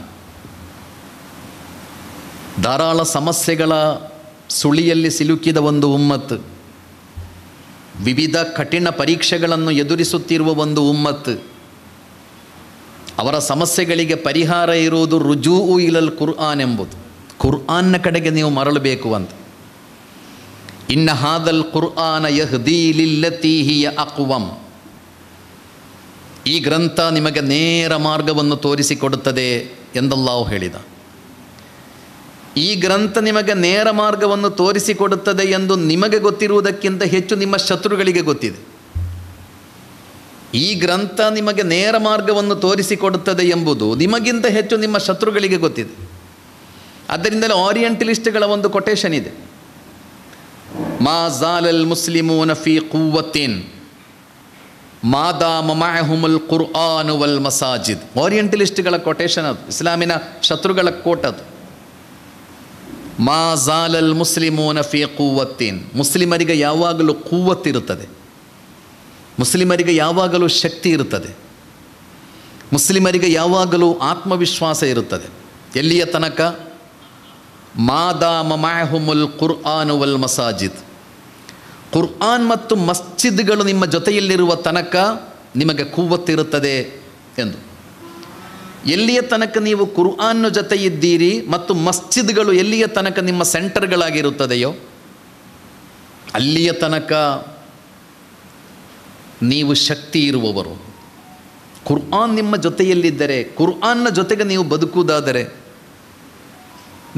A: ಧಾರಾಳ ಸಮಸ್ಯೆಗಳ ಸುಳಿಯಲ್ಲಿ ಸಿಲುಕಿದ ಒಂದು ಉಮ್ಮತ್ತು, ವಿವಿಧ ಕಠಿಣ ಪರೀಕ್ಷೆಗಳನ್ನು ಎದುರಿಸುತ್ತಿರುವ ಒಂದು ಉಮ್ಮತ್ತು, ಅವರ ಸಮಸ್ಯೆಗಳಿಗೆ ಪರಿಹಾರ ಇರುವುದು ರುಜೂ ಇಲಲ್ ಕುರ್ಆನ್ ಎಂಬುದು, ಕುರ್ಆನ್ನ ಕಡೆಗೆ ನೀವು ಮರಳಬೇಕು ಅಂತ. ಇನ್ನ ಹಾದಲ್ ಕುರ್ಆನ ಯಹ್ದೀ ಲಿಲ್ಲತೀ ಹಿಯ ಅಕ್ವಮ್, ಈ ಗ್ರಂಥ ನಿಮಗೆ ನೇರ ಮಾರ್ಗವನ್ನು ತೋರಿಸಿಕೊಡುತ್ತದೆ ಎಂದಲ್ಲಾಹು ಹೇಳಿದ. ಈ ಗ್ರಂಥ ನಿಮಗೆ ನೇರ ಮಾರ್ಗವನ್ನು ತೋರಿಸಿಕೊಡುತ್ತದೆ ಎಂದು ನಿಮಗೆ ಗೊತ್ತಿರುವುದಕ್ಕಿಂತ ಹೆಚ್ಚು ನಿಮ್ಮ ಶತ್ರುಗಳಿಗೆ ಗೊತ್ತಿದೆ. ಈ ಗ್ರಂಥ ನಿಮಗೆ ನೇರ ಮಾರ್ಗವನ್ನು ತೋರಿಸಿಕೊಡುತ್ತದೆ ಎಂಬುದು ನಿಮಗಿಂತ ಹೆಚ್ಚು ನಿಮ್ಮ ಶತ್ರುಗಳಿಗೆ ಗೊತ್ತಿದೆ. ಆದ್ದರಿಂದಲೇ ಓರಿಯೆಂಟಲಿಸ್ಟ್ಗಳ ಒಂದು ಕೊಟೇಶನ್ ಇದೆ, ಮಾ ಝಾಲಲ್ ಮುಸ್ಲಿಮೂನ ಫೀ ಕುವ್ವತಿನ್ ಮಾದಾಮ ಮಅಹುಮುಲ್ ಕುರ್ಆನ್ ವಲ್ ಮಸಾಜಿದ್. ಓರಿಯೆಂಟಲಿಸ್ಟ್ಗಳ ಕೊಟೇಶನ್ ಅದು, ಇಸ್ಲಾಮಿನ ಶತ್ರುಗಳ ಕೋಟ್ ಅದು. ಮಾ ಝಾಲಲ್ ಮುಸ್ಲಿಮೂನ ಫೀ ಕುವ್ವತಿನ್, ಮುಸ್ಲಿಮರಿಗೆ ಯಾವಾಗಲೂ ಕುವ್ವತ್ತಿರುತ್ತದೆ, ಮುಸ್ಲಿಮರಿಗೆ ಯಾವಾಗಲೂ ಶಕ್ತಿ ಇರುತ್ತದೆ, ಮುಸ್ಲಿಮರಿಗೆ ಯಾವಾಗಲೂ ಆತ್ಮವಿಶ್ವಾಸ ಇರುತ್ತದೆ. ಎಲ್ಲಿಯ ತನಕ? ಮಾದಾಮ ಮಅಹುಮುಲ್ ಕುರ್ಆನ್ ವಲ್ ಮಸಾಜಿದ್, ಕುರ್ಆನ್ ಮತ್ತು ಮಸ್ಜಿದ್ಗಳು ನಿಮ್ಮ ಜೊತೆಯಲ್ಲಿರುವ ತನಕ ನಿಮಗೆ ಕುವ್ವತ್ತಿರುತ್ತದೆ ಎಂದು. ಎಲ್ಲಿಯ ತನಕ ನೀವು ಕುರ್ಆನ್ನ ಜೊತೆ ಇದ್ದೀರಿ ಮತ್ತು ಮಸ್ಜಿದ್ಗಳು ಎಲ್ಲಿಯ ತನಕ ನಿಮ್ಮ ಸೆಂಟರ್ಗಳಾಗಿರುತ್ತದೆಯೋ ಅಲ್ಲಿಯ ತನಕ ನೀವು ಶಕ್ತಿ ಇರುವವರು. ಕುರ್ಆನ್ ನಿಮ್ಮ ಜೊತೆಯಲ್ಲಿದ್ದರೆ, ಕುರ್ಆನ್ನ ಜೊತೆಗೆ ನೀವು ಬದುಕುವುದಾದರೆ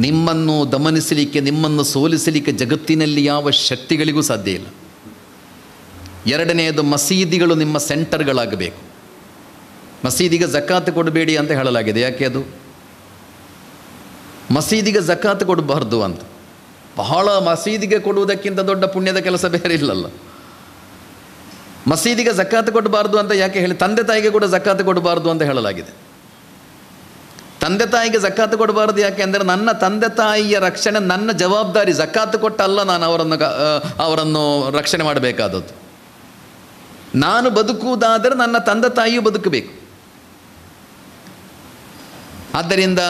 A: ನಿಮ್ಮನ್ನು ದಮನಿಸಲಿಕ್ಕೆ, ನಿಮ್ಮನ್ನು ಸೋಲಿಸಲಿಕ್ಕೆ ಜಗತ್ತಿನಲ್ಲಿ ಯಾವ ಶಕ್ತಿಗಳಿಗೂ ಸಾಧ್ಯ ಇಲ್ಲ. ಎರಡನೆಯದು, ಮಸೀದಿಗಳು ನಿಮ್ಮ ಸೆಂಟರ್ಗಳಾಗಬೇಕು. ಮಸೀದಿಗೆ ಜಕಾತ್ ಕೊಡಬೇಡಿ ಅಂತ ಹೇಳಲಾಗಿದೆ. ಯಾಕೆ ಅದು? ಮಸೀದಿಗೆ ಜಕಾತ್ ಕೊಡಬಾರ್ದು ಅಂತ. ಬಹಳ ಮಸೀದಿಗೆ ಕೊಡುವುದಕ್ಕಿಂತ ದೊಡ್ಡ ಪುಣ್ಯದ ಕೆಲಸ ಬೇರೆ ಇಲ್ಲಲ್ಲ. ಮಸೀದಿಗೆ ಜಕಾತ್ ಕೊಡಬಾರ್ದು ಅಂತ ಯಾಕೆ ಹೇಳಿ? ತಂದೆ ತಾಯಿಗೆ ಕೂಡ ಜಕಾತ್ ಕೊಡಬಾರ್ದು ಅಂತ ಹೇಳಲಾಗಿದೆ. ತಂದೆ ತಾಯಿಗೆ ಜಕಾತ್ ಕೊಡಬಾರ್ದು ಯಾಕೆ ಅಂದರೆ, ನನ್ನ ತಂದೆ ತಾಯಿಯ ರಕ್ಷಣೆ ನನ್ನ ಜವಾಬ್ದಾರಿ. ಜಕಾತ್ ಕೊಟ್ಟಲ್ಲ ನಾನು ಅವರನ್ನು ರಕ್ಷಣೆ ಮಾಡಬೇಕಾದದ್ದು. ನಾನು ಬದುಕುವುದಾದರೆ ನನ್ನ ತಂದೆ ತಾಯಿಯೂ ಬದುಕಬೇಕು. ಆದ್ದರಿಂದ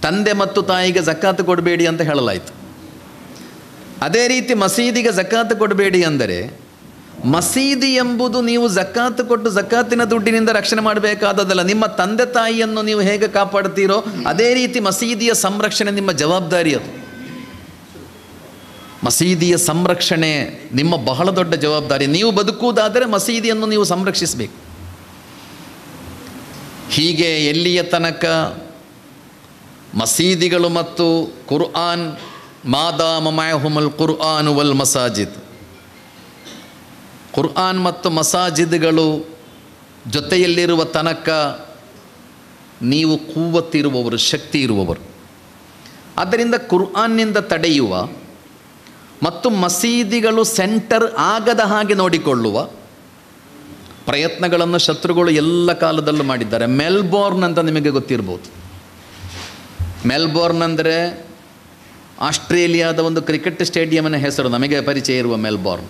A: ತಂದೆ ಮತ್ತು ತಾಯಿಗೆ ಜಕಾತ್ ಕೊಡಬೇಡಿ ಅಂತ ಹೇಳಲಾಯಿತು. ಅದೇ ರೀತಿ ಮಸೀದಿಗೆ ಜಕಾತ್ ಕೊಡಬೇಡಿ ಅಂದರೆ, ಮಸೀದಿ ಎಂಬುದು ನೀವು ಜಕಾತ್ ಕೊಟ್ಟು ಜಕಾತಿನ ದುಡ್ಡಿನಿಂದ ರಕ್ಷಣೆ ಮಾಡಬೇಕಾದದಲ್ಲ. ನಿಮ್ಮ ತಂದೆ ತಾಯಿಯನ್ನು ನೀವು ಹೇಗೆ ಕಾಪಾಡ್ತೀರೋ ಅದೇ ರೀತಿ ಮಸೀದಿಯ ಸಂರಕ್ಷಣೆ ನಿಮ್ಮ ಜವಾಬ್ದಾರಿ. ಅದು ಮಸೀದಿಯ ಸಂರಕ್ಷಣೆ ನಿಮ್ಮ ಬಹಳ ದೊಡ್ಡ ಜವಾಬ್ದಾರಿ. ನೀವು ಬದುಕುವುದಾದರೆ ಮಸೀದಿಯನ್ನು ನೀವು ಸಂರಕ್ಷಿಸಬೇಕು. ಹೀಗೆ ಎಲ್ಲಿಯ ತನಕ ಮಸೀದಿಗಳು ಮತ್ತು ಕುರ್ಆನ್, ಮಾದಾಮ ಮಅಹುಮುಲ್ ಕುರ್ಆನ್ ವಲ್ ಮಸಾಜಿದ್, ಕುರ್ಆನ್ ಮತ್ತು ಮಸಾಜಿದ್ಗಳು ಜೊತೆಯಲ್ಲಿರುವ ತನಕ ನೀವು ಕುವ್ವತ್ತಿರುವವರು, ಶಕ್ತಿ ಇರುವವರು. ಆದ್ದರಿಂದ ಕುರ್ಆನ್ನಿಂದ ತಡೆಯುವ ಮತ್ತು ಮಸೀದಿಗಳು ಸೆಂಟರ್ ಆಗದ ಹಾಗೆ ನೋಡಿಕೊಳ್ಳುವ ಪ್ರಯತ್ನಗಳನ್ನು ಶತ್ರುಗಳು ಎಲ್ಲ ಕಾಲದಲ್ಲೂ ಮಾಡಿದ್ದಾರೆ. ಮೆಲ್ಬೋರ್ನ್ ಅಂತ ನಿಮಗೆ ಗೊತ್ತಿರ್ಬೋದು. ಮೆಲ್ಬೋರ್ನ್ ಅಂದರೆ ಆಸ್ಟ್ರೇಲಿಯಾದ ಒಂದು ಕ್ರಿಕೆಟ್ ಸ್ಟೇಡಿಯಂನ ಹೆಸರು, ನಮಗೆ ಪರಿಚಯ ಇರುವ ಮೆಲ್ಬೋರ್ನ್.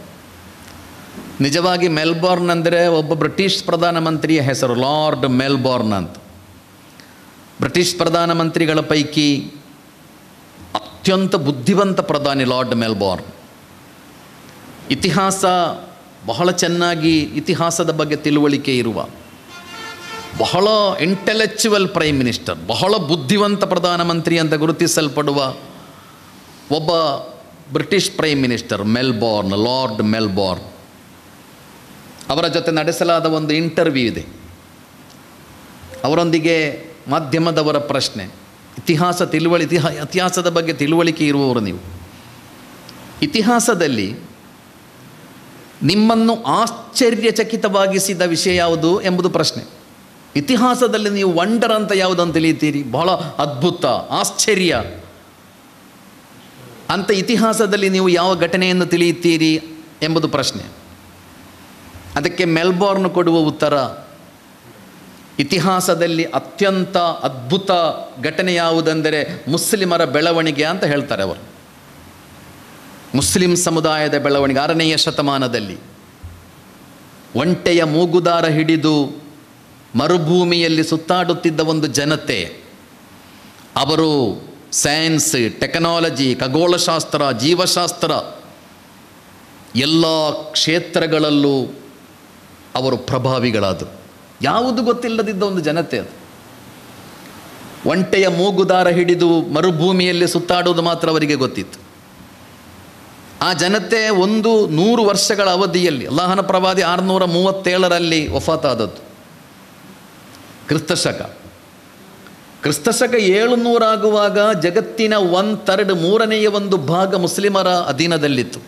A: ನಿಜವಾಗಿ ಮೆಲ್ಬೋರ್ನ್ ಅಂದರೆ ಒಬ್ಬ ಬ್ರಿಟಿಷ್ ಪ್ರಧಾನಮಂತ್ರಿಯ ಹೆಸರು, ಲಾರ್ಡ್ ಮೆಲ್ಬೋರ್ನ್ ಅಂತ. ಬ್ರಿಟಿಷ್ ಪ್ರಧಾನಮಂತ್ರಿಗಳ ಪೈಕಿ ಅತ್ಯಂತ ಬುದ್ಧಿವಂತ ಪ್ರಧಾನಿ ಲಾರ್ಡ್ ಮೆಲ್ಬೋರ್ನ್. ಇತಿಹಾಸ ಬಹಳ ಚೆನ್ನಾಗಿ, ಇತಿಹಾಸದ ಬಗ್ಗೆ ತಿಳುವಳಿಕೆ ಇರುವ, ಬಹಳ ಇಂಟೆಲೆಕ್ಚುವಲ್ ಪ್ರೈಮ್ ಮಿನಿಸ್ಟರ್, ಬಹಳ ಬುದ್ಧಿವಂತ ಪ್ರಧಾನಮಂತ್ರಿ ಅಂತ ಗುರುತಿಸಲ್ಪಡುವ ಒಬ್ಬ British prime minister Melbourne, lord Melbourne. ಅವರ ಜೊತೆ ನಡೆಸಲಾದ ಒಂದು ಇಂಟರ್ವ್ಯೂ ಇದೆ. ಅವರೊಂದಿಗೆ ಮಾಧ್ಯಮದವರ ಪ್ರಶ್ನೆ, ಇತಿಹಾಸದ ಬಗ್ಗೆ ತಿಳುವಳಿಕೆ ಇರುವವರು ನೀವು, ಇತಿಹಾಸದಲ್ಲಿ ನಿಮ್ಮನ್ನು ಆಶ್ಚರ್ಯಚಕಿತವಾಗಿಸಿದ ವಿಷಯ ಯಾವುದು ಎಂಬುದು ಪ್ರಶ್ನೆ. ಇತಿಹಾಸದಲ್ಲಿ ನೀವು ವಂಡರ್ ಅಂತ ಯಾವುದಂತ ತಿಳಿಯುತ್ತೀರಿ? ಬಹಳ ಅದ್ಭುತ, ಆಶ್ಚರ್ಯ ಅಂತ ಇತಿಹಾಸದಲ್ಲಿ ನೀವು ಯಾವ ಘಟನೆಯನ್ನು ತಿಳಿಯುತ್ತೀರಿ ಎಂಬುದು ಪ್ರಶ್ನೆ. ಅದಕ್ಕೆ ಮೆಲ್ಬೋರ್ನ್ ಕೊಡುವ ಉತ್ತರ, ಇತಿಹಾಸದಲ್ಲಿ ಅತ್ಯಂತ ಅದ್ಭುತ ಘಟನೆ ಯಾವುದೆಂದರೆ ಮುಸ್ಲಿಮರ ಬೆಳವಣಿಗೆ ಅಂತ ಹೇಳ್ತಾರೆ ಅವರು. ಮುಸ್ಲಿಂ ಸಮುದಾಯದ ಬೆಳವಣಿಗೆ 6ನೇ ಶತಮಾನದಲ್ಲಿ ಒಂಟೆಯ ಮೂಗುದಾರ ಹಿಡಿದು ಮರುಭೂಮಿಯಲ್ಲಿ ಸುತ್ತಾಡುತ್ತಿದ್ದ ಒಂದು ಜನತೆ. ಅವರು ಸೈನ್ಸ್, ಟೆಕ್ನಾಲಜಿ, ಖಗೋಳಶಾಸ್ತ್ರ, ಜೀವಶಾಸ್ತ್ರ ಎಲ್ಲ ಕ್ಷೇತ್ರಗಳಲ್ಲೂ ಅವರು ಪ್ರಭಾವಿಗಳಾದರು. ಯಾವುದು ಗೊತ್ತಿಲ್ಲದಿದ್ದ ಒಂದು ಜನತೆ ಅದು. ಒಂಟೆಯ ಮೂಗುದಾರ ಹಿಡಿದು ಮರುಭೂಮಿಯಲ್ಲಿ ಸುತ್ತಾಡುವುದು ಮಾತ್ರ ಅವರಿಗೆ ಗೊತ್ತಿತ್ತು. ಆ ಜನತೆ 100 ವರ್ಷಗಳ ಅವಧಿಯಲ್ಲಿ, ಅಲ್ಲಾಹನ ಪ್ರವಾದಿ 637ರಲ್ಲಿ ವಫಾತಾದದ್ದು. ಕ್ರಿಸ್ತಶಕ 700 ಆಗುವಾಗ ಜಗತ್ತಿನ 1/3 ಮೂರನೆಯ ಒಂದು ಭಾಗ ಮುಸ್ಲಿಮರ ಅಧೀನದಲ್ಲಿತ್ತು.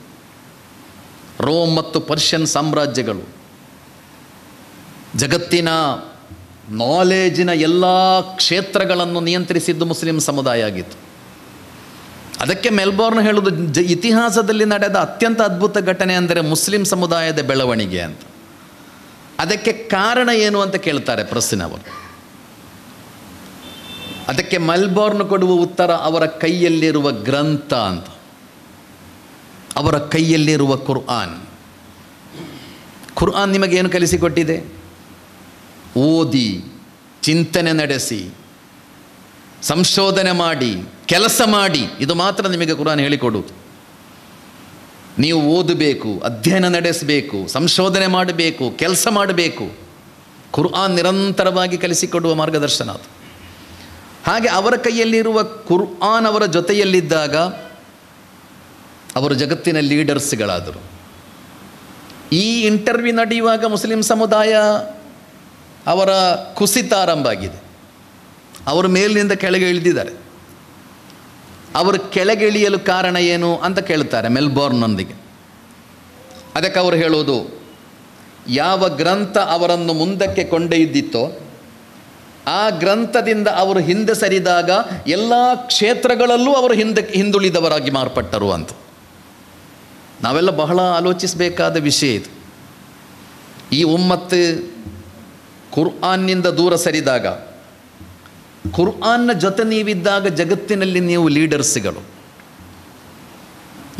A: ರೋಮ್ ಮತ್ತು ಪರ್ಷಿಯನ್ ಸಾಮ್ರಾಜ್ಯಗಳು ಜಗತ್ತಿನ ನಾಲೇಜಿನ ಎಲ್ಲ ಕ್ಷೇತ್ರಗಳನ್ನು ನಿಯಂತ್ರಿಸಿದ್ದು ಮುಸ್ಲಿಂ ಸಮುದಾಯ ಆಗಿತ್ತು. ಅದಕ್ಕೆ ಮೆಲ್ಬೋರ್ನ್ ಹೇಳುವುದು ಇತಿಹಾಸದಲ್ಲಿ ನಡೆದ ಅತ್ಯಂತ ಅದ್ಭುತ ಘಟನೆ ಅಂದರೆ ಮುಸ್ಲಿಂ ಸಮುದಾಯದ ಬೆಳವಣಿಗೆ ಅಂತ. ಅದಕ್ಕೆ ಕಾರಣ ಏನು ಅಂತ ಕೇಳ್ತಾರೆ ಪ್ರೆಸ್ಸಿನವರು. ಅದಕ್ಕೆ ಮೆಲ್ಬೋರ್ನ್ ಕೊಡುವ ಉತ್ತರ ಅವರ ಕೈಯಲ್ಲಿರುವ ಗ್ರಂಥ ಅಂತ. ಅವರ ಕೈಯಲ್ಲಿರುವ ಕುರ್ಆನ್ ನಿಮಗೇನು ಕಲಿಸಿಕೊಟ್ಟಿದೆ? ಓದಿ, ಚಿಂತನೆ ನಡೆಸಿ, ಸಂಶೋಧನೆ ಮಾಡಿ, ಕೆಲಸ ಮಾಡಿ, ಇದು ಮಾತ್ರ ನಿಮಗೆ ಕುರ್ಆನ್ ಹೇಳಿಕೊಡುವುದು. ನೀವು ಓದಬೇಕು, ಅಧ್ಯಯನ ನಡೆಸಬೇಕು, ಸಂಶೋಧನೆ ಮಾಡಬೇಕು, ಕೆಲಸ ಮಾಡಬೇಕು. ಕುರ್ಆನ್ ನಿರಂತರವಾಗಿ ಕಲಿಸಿಕೊಡುವ ಮಾರ್ಗದರ್ಶನ ಅದು. ಹಾಗೆ ಅವರ ಕೈಯಲ್ಲಿರುವ ಕುರ್ಆನ್ ಅವರ ಜೊತೆಯಲ್ಲಿದ್ದಾಗ ಅವರು ಜಗತ್ತಿನ ಲೀಡರ್ಸ್ಗಳಾದರು. ಈ ಇಂಟರ್ವ್ಯೂ ನಡೆಯುವಾಗ ಮುಸ್ಲಿಂ ಸಮುದಾಯ ಅವರ ಕುಸಿತ ಆರಂಭ ಆಗಿದೆ. ಅವರು ಮೇಲಿನಿಂದ ಕೆಳಗೆ ಇಳಿದಿದ್ದಾರೆ. ಅವರು ಕೆಳಗೆ ಇಳಿಯಲು ಕಾರಣ ಏನು ಅಂತ ಕೇಳ್ತಾರೆ ಮೆಲ್ಬೋರ್ನ್ನೊಂದಿಗೆ. ಅದಕ್ಕೆ ಅವರು ಹೇಳೋದು, ಯಾವ ಗ್ರಂಥ ಅವರನ್ನು ಮುಂದಕ್ಕೆ ಕೊಂಡೊಯ್ದಿತ್ತೋ ಆ ಗ್ರಂಥದಿಂದ ಅವರು ಹಿಂದೆ ಸರಿದಾಗ ಎಲ್ಲ ಕ್ಷೇತ್ರಗಳಲ್ಲೂ ಅವರು ಹಿಂದುಳಿದವರಾಗಿ ಮಾರ್ಪಟ್ಟರು ಅಂತ. ನಾವೆಲ್ಲ ಬಹಳ ಆಲೋಚಿಸಬೇಕಾದ ವಿಷಯ ಇದು. ಈ ಉಮ್ಮತ್ತು ಕುರ್ಆನ್ನಿಂದ ದೂರ ಸರಿದಾಗ, ಕುರ್ಆನ್ನ ಜೊತೆ ನೀವಿದ್ದಾಗ ಜಗತ್ತಿನಲ್ಲಿ ನೀವು ಲೀಡರ್ಸ್ಗಳು.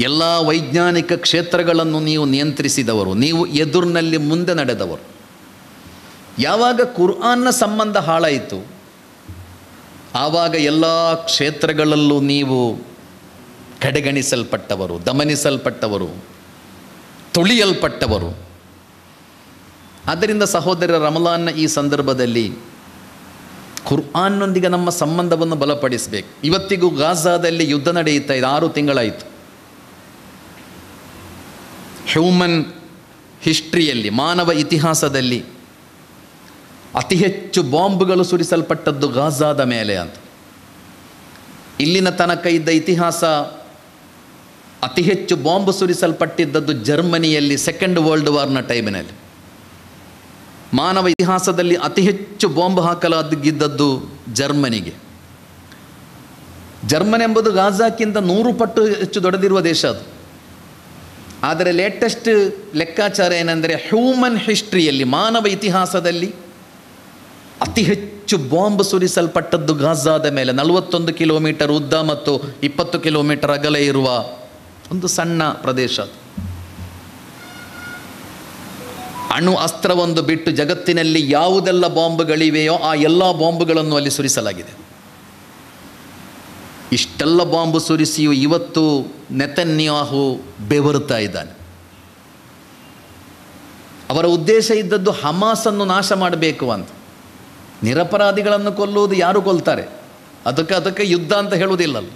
A: ಎಲ್ಲ ವೈಜ್ಞಾನಿಕ ಕ್ಷೇತ್ರಗಳನ್ನು ನೀವು ನಿಯಂತ್ರಿಸಿದವರು, ನೀವು ಎದುರಿನಲ್ಲಿ ಮುಂದೆ ನಡೆದವರು. ಯಾವಾಗ ಕುರ್ಆನ್ನ ಸಂಬಂಧ ಹಾಳಾಯಿತು ಆವಾಗ ಎಲ್ಲ ಕ್ಷೇತ್ರಗಳಲ್ಲೂ ನೀವು ಕಡೆಗಣಿಸಲ್ಪಟ್ಟವರು, ದಮನಿಸಲ್ಪಟ್ಟವರು, ತುಳಿಯಲ್ಪಟ್ಟವರು. ಆದ್ದರಿಂದ ಸಹೋದರ, ರಮಲಾನ್ನ ಈ ಸಂದರ್ಭದಲ್ಲಿ ಕುರ್ಆನ್ನೊಂದಿಗೆ ನಮ್ಮ ಸಂಬಂಧವನ್ನು ಬಲಪಡಿಸಬೇಕು. ಇವತ್ತಿಗೂ ಗಾಜಾದಲ್ಲಿ ಯುದ್ಧ ನಡೆಯುತ್ತಾ ಇದೆ, 6 ತಿಂಗಳಾಯಿತು. ಹ್ಯೂಮನ್ ಹಿಸ್ಟ್ರಿಯಲ್ಲಿ, ಮಾನವ ಇತಿಹಾಸದಲ್ಲಿ ಅತಿ ಹೆಚ್ಚು ಬಾಂಬ್ಗಳು ಸುರಿಸಲ್ಪಟ್ಟದ್ದು ಗಾಜಾದ ಮೇಲೆ ಅಂತ. ಇಲ್ಲಿನ ತನಕ ಇದ್ದ ಇತಿಹಾಸ ಅತಿ ಹೆಚ್ಚು ಬಾಂಬ್ ಸುರಿಸಲ್ಪಟ್ಟಿದ್ದದ್ದು ಜರ್ಮನಿಯಲ್ಲಿ ಸೆಕೆಂಡ್ ವರ್ಲ್ಡ್ ವಾರ್ನ ಟೈಮಿನಲ್ಲಿ. ಮಾನವ ಇತಿಹಾಸದಲ್ಲಿ ಅತಿ ಹೆಚ್ಚು ಬಾಂಬ್ ಹಾಕಲಾಗಿದ್ದದ್ದು ಜರ್ಮನಿಗೆ. ಜರ್ಮನಿ ಎಂಬುದು ಗಾಜಾಕ್ಕಿಂತ 100 ಪಟ್ಟು ಹೆಚ್ಚು ದೊಡ್ಡದಿರುವ ದೇಶ ಅದು. ಆದರೆ ಲೇಟೆಸ್ಟ್ ಲೆಕ್ಕಾಚಾರ ಏನೆಂದರೆ, ಹ್ಯೂಮನ್ ಹಿಸ್ಟ್ರಿಯಲ್ಲಿ, ಮಾನವ ಇತಿಹಾಸದಲ್ಲಿ ಅತಿ ಹೆಚ್ಚು ಬಾಂಬ್ ಸುರಿಸಲ್ಪಟ್ಟದ್ದು ಗಾಜಾದ ಮೇಲೆ. 41 ಕಿಲೋಮೀಟರ್ ಉದ್ದ ಮತ್ತು 20 ಕಿಲೋಮೀಟರ್ ಅಗಲ ಇರುವ ಒಂದು ಸಣ್ಣ ಪ್ರದೇಶ ಅದು. ಅಣು ಅಸ್ತ್ರವೊಂದು ಬಿಟ್ಟು ಜಗತ್ತಿನಲ್ಲಿ ಯಾವುದೆಲ್ಲ ಬಾಂಬ್ಗಳಿವೆಯೋ ಆ ಎಲ್ಲ ಬಾಂಬ್ಗಳನ್ನು ಅಲ್ಲಿ ಸುರಿಸಲಾಗಿದೆ. ಇಷ್ಟೆಲ್ಲ ಬಾಂಬ್ ಸುರಿಸಿಯೂ ಇವತ್ತು ನೆತನ್ಯಾಹು ಬೆವರುತ್ತಾ ಇದ್ದಾನೆ. ಅವರ ಉದ್ದೇಶ ಇದ್ದದ್ದು ಹಮಾಸನ್ನು ನಾಶ ಮಾಡಬೇಕು ಅಂತ. ನಿರಪರಾಧಿಗಳನ್ನು ಕೊಲ್ಲುವುದು ಯಾರು ಕೊಲ್ತಾರೆ, ಅದಕ್ಕೆ ಯುದ್ಧ ಅಂತ ಹೇಳುವುದಿಲ್ಲಲ್ಲ.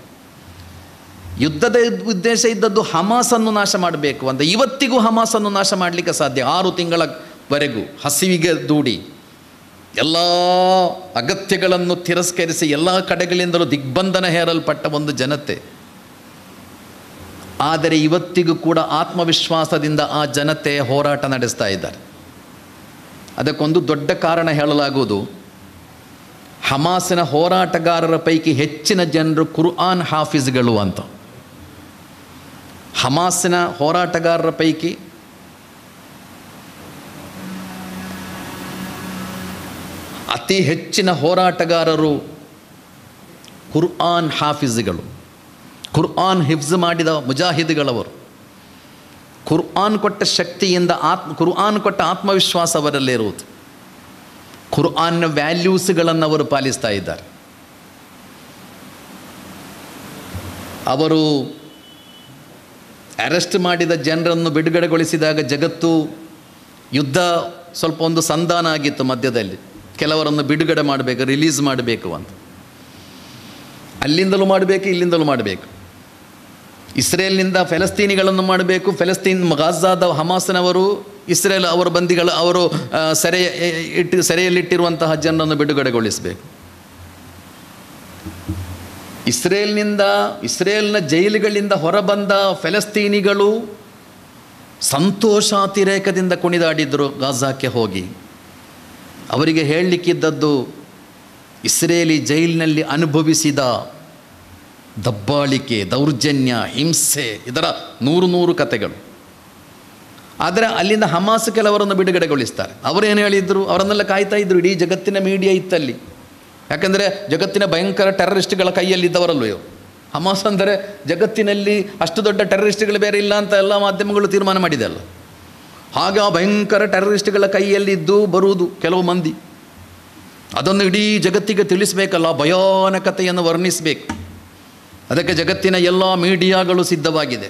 A: ಯುದ್ಧದ ಉದ್ದೇಶ ಇದ್ದದ್ದು ಹಮಾಸನ್ನು ನಾಶ ಮಾಡಬೇಕು ಅಂತ. ಇವತ್ತಿಗೂ ಹಮಾಸನ್ನು ನಾಶ ಮಾಡಲಿಕ್ಕೆ ಸಾಧ್ಯ. 6 ತಿಂಗಳವರೆಗೂ ಹಸಿವಿಗೆ ದೂಡಿ ಎಲ್ಲ ಅಗತ್ಯಗಳನ್ನು ತಿರಸ್ಕರಿಸಿ ಎಲ್ಲ ಕಡೆಗಳಿಂದಲೂ ದಿಗ್ಬಂಧನ ಹೇರಲ್ಪಟ್ಟ ಒಂದು ಜನತೆ. ಆದರೆ ಇವತ್ತಿಗೂ ಕೂಡ ಆತ್ಮವಿಶ್ವಾಸದಿಂದ ಆ ಜನತೆ ಹೋರಾಟ ನಡೆಸ್ತಾ ಇದ್ದಾರೆ. ಅದಕ್ಕೊಂದು ದೊಡ್ಡ ಕಾರಣ ಹೇಳಲಾಗುವುದು, ಹಮಾಸಿನ ಹೋರಾಟಗಾರರ ಪೈಕಿ ಹೆಚ್ಚಿನ ಜನರು ಕುರ್ಆನ್ ಹಾಫಿಜ್ಗಳು ಅಂತ. ಹಮಾಸಿನ ಹೋರಾಟಗಾರರ ಪೈಕಿ ಅತಿ ಹೆಚ್ಚಿನ ಹೋರಾಟಗಾರರು ಕುರ್ಆನ್ ಹಾಫಿಜ್ಗಳು, ಕುರ್ಆನ್ ಹಿಫ್ಜ್ ಮಾಡಿದ ಮುಜಾಹಿದ್ಗಳವರು. ಕುರ್ಆನ್ ಕೊಟ್ಟ ಶಕ್ತಿಯಿಂದ ಕುರ್ಆನ್ ಕೊಟ್ಟ ಆತ್ಮವಿಶ್ವಾಸ ಅವರಲ್ಲೇ ಇರುವುದು. ಕುರ್ಆನ್ನ ವ್ಯಾಲ್ಯೂಸ್ಗಳನ್ನು ಅವರು ಪಾಲಿಸ್ತಾ ಇದ್ದಾರೆ. ಅವರು ಅರೆಸ್ಟ್ ಮಾಡಿದ ಜನರನ್ನು ಬಿಡುಗಡೆಗೊಳಿಸಿದಾಗ ಜಗತ್ತು ಯುದ್ಧ ಸ್ವಲ್ಪ ಒಂದು ಸಂಧಾನ ಆಗಿತ್ತು ಮಧ್ಯದಲ್ಲಿ. ಕೆಲವರನ್ನು ಬಿಡುಗಡೆ ಮಾಡಬೇಕು, ರಿಲೀಸ್ ಮಾಡಬೇಕು ಅಂತ. ಅಲ್ಲಿಂದಲೂ ಮಾಡಬೇಕು, ಇಲ್ಲಿಂದಲೂ ಮಾಡಬೇಕು. ಇಸ್ರೇಲ್ನಿಂದ ಫೆಲಸ್ತೀನಿಗಳನ್ನು ಮಾಡಬೇಕು. ಗಾಜಾದ ಹಮಾಸ್ನವರು ಇಸ್ರೇಲ್ ಅವರ ಬಂದಿಗಳು ಅವರು ಸೆರೆಯಲ್ಲಿಟ್ಟಿರುವಂತಹ ಜನರನ್ನು ಬಿಡುಗಡೆಗೊಳಿಸಬೇಕು. ಇಸ್ರೇಲ್ನ ಜೈಲುಗಳಿಂದ ಹೊರಬಂದ ಫೆಲಸ್ತೀನಿಗಳು ಸಂತೋಷಾತಿರೇಕದಿಂದ ಕುಣಿದಾಡಿದ್ರು ಗಾಜಾಕ್ಕೆ ಹೋಗಿ. ಅವರಿಗೆ ಹೇಳಲಿಕ್ಕಿದ್ದದ್ದು ಇಸ್ರೇಲಿ ಜೈಲಿನಲ್ಲಿ ಅನುಭವಿಸಿದ ದಬ್ಬಾಳಿಕೆ, ದೌರ್ಜನ್ಯ, ಹಿಂಸೆ, ಇದರ 100 ಕಥೆಗಳು. ಆದರೆ ಅಲ್ಲಿಂದ ಹಮಾಸ್ ಕೆಲವರನ್ನು ಬಿಡುಗಡೆಗೊಳಿಸ್ತಾರೆ. ಅವರೇನು ಹೇಳಿದರು? ಅವರನ್ನೆಲ್ಲ ಕಾಯ್ತಾ ಇದ್ರು. ಇಡೀ ಜಗತ್ತಿನ ಮೀಡಿಯಾ ಇತ್ತಲ್ಲಿ. ಯಾಕಂದರೆ ಜಗತ್ತಿನ ಭಯಂಕರ ಟೆರರಿಸ್ಟ್ಗಳ ಕೈಯಲ್ಲಿದ್ದವರಲ್ಲೂ ಇವರು. ಹಮಾಸ್ ಅಂದರೆ ಜಗತ್ತಿನಲ್ಲಿ ಅಷ್ಟು ದೊಡ್ಡ ಟೆರರಿಸ್ಟ್ಗಳು ಬೇರೆ ಇಲ್ಲ ಅಂತ ಎಲ್ಲ ಮಾಧ್ಯಮಗಳು ತೀರ್ಮಾನ ಮಾಡಿದೆ ಅಲ್ಲ. ಹಾಗೆ ಆ ಭಯಂಕರ ಟೆರರಿಸ್ಟ್ಗಳ ಕೈಯಲ್ಲಿದ್ದು ಬರುವುದು ಕೆಲವು ಮಂದಿ. ಅದನ್ನು ಇಡೀ ಜಗತ್ತಿಗೆ ತಿಳಿಸಬೇಕಲ್ಲ, ಭಯಾನಕತೆಯನ್ನು ವರ್ಣಿಸಬೇಕು. ಅದಕ್ಕೆ ಜಗತ್ತಿನ ಎಲ್ಲ ಮೀಡಿಯಾಗಳು ಸಿದ್ಧವಾಗಿದೆ.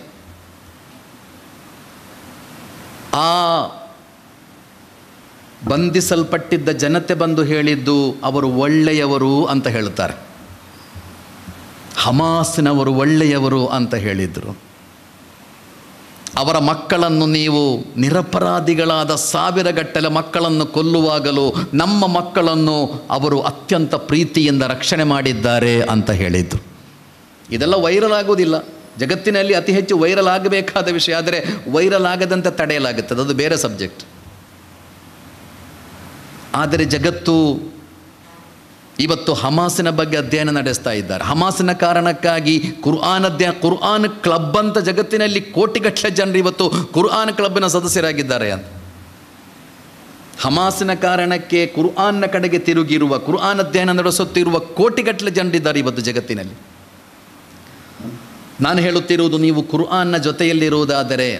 A: ಆ ಬಂಧಿಸಲ್ಪಟ್ಟಿದ್ದ ಜನತೆ ಬಂದು ಹೇಳಿದ್ದು ಅವರು ಒಳ್ಳೆಯವರು ಅಂತ ಹೇಳುತ್ತಾರೆ. ಹಮಾಸ್ನವರು ಒಳ್ಳೆಯವರು ಅಂತ ಹೇಳಿದರು. ಅವರ ಮಕ್ಕಳನ್ನು ನೀವು ನಿರಪರಾಧಿಗಳಾದ 1000ಗಟ್ಟಲೆ ಮಕ್ಕಳನ್ನು ಕೊಲ್ಲುವಾಗಲೂ ನಮ್ಮ ಮಕ್ಕಳನ್ನು ಅವರು ಅತ್ಯಂತ ಪ್ರೀತಿಯಿಂದ ರಕ್ಷಣೆ ಮಾಡಿದ್ದಾರೆ ಅಂತ ಹೇಳಿದರು. ಇದೆಲ್ಲ ವೈರಲ್ ಆಗೋದಿಲ್ಲ. ಜಗತ್ತಿನಲ್ಲಿ ಅತಿ ಹೆಚ್ಚು ವೈರಲ್ ಆಗಬೇಕಾದ ವಿಷಯ, ಆದರೆ ವೈರಲ್ ಆಗದಂತೆ ತಡೆಯಲಾಗುತ್ತದೆ, ಅದು ಬೇರೆ ಸಬ್ಜೆಕ್ಟ್. ಆದರೆ ಜಗತ್ತು ಇವತ್ತು ಹಮಾಸಿನ ಬಗ್ಗೆ ಅಧ್ಯಯನ ನಡೆಸ್ತಾ ಇದ್ದಾರೆ. ಹಮಾಸಿನ ಕಾರಣಕ್ಕಾಗಿ ಕುರ್ಆನ್ ಕ್ಲಬ್ ಅಂತ ಜಗತ್ತಿನಲ್ಲಿ ಕೋಟಿಗಟ್ಟಲೆ ಜನರು ಇವತ್ತು ಕುರ್ಆನ್ ಕ್ಲಬ್ಬಿನ ಸದಸ್ಯರಾಗಿದ್ದಾರೆ ಅಂತ. ಹಮಾಸಿನ ಕಾರಣಕ್ಕೆ ಕುರ್ಆನ್ನ ಕಡೆಗೆ ತಿರುಗಿರುವ, ಕುರ್ಆನ್ ಅಧ್ಯಯನ ನಡೆಸುತ್ತಿರುವ ಕೋಟಿಗಟ್ಟಲೆ ಜನರಿದ್ದಾರೆ ಇವತ್ತು ಜಗತ್ತಿನಲ್ಲಿ. ನಾನು ಹೇಳುತ್ತಿರುವುದು, ನೀವು ಕುರ್ಆನ್ನ ಜೊತೆಯಲ್ಲಿರುವುದಾದರೆ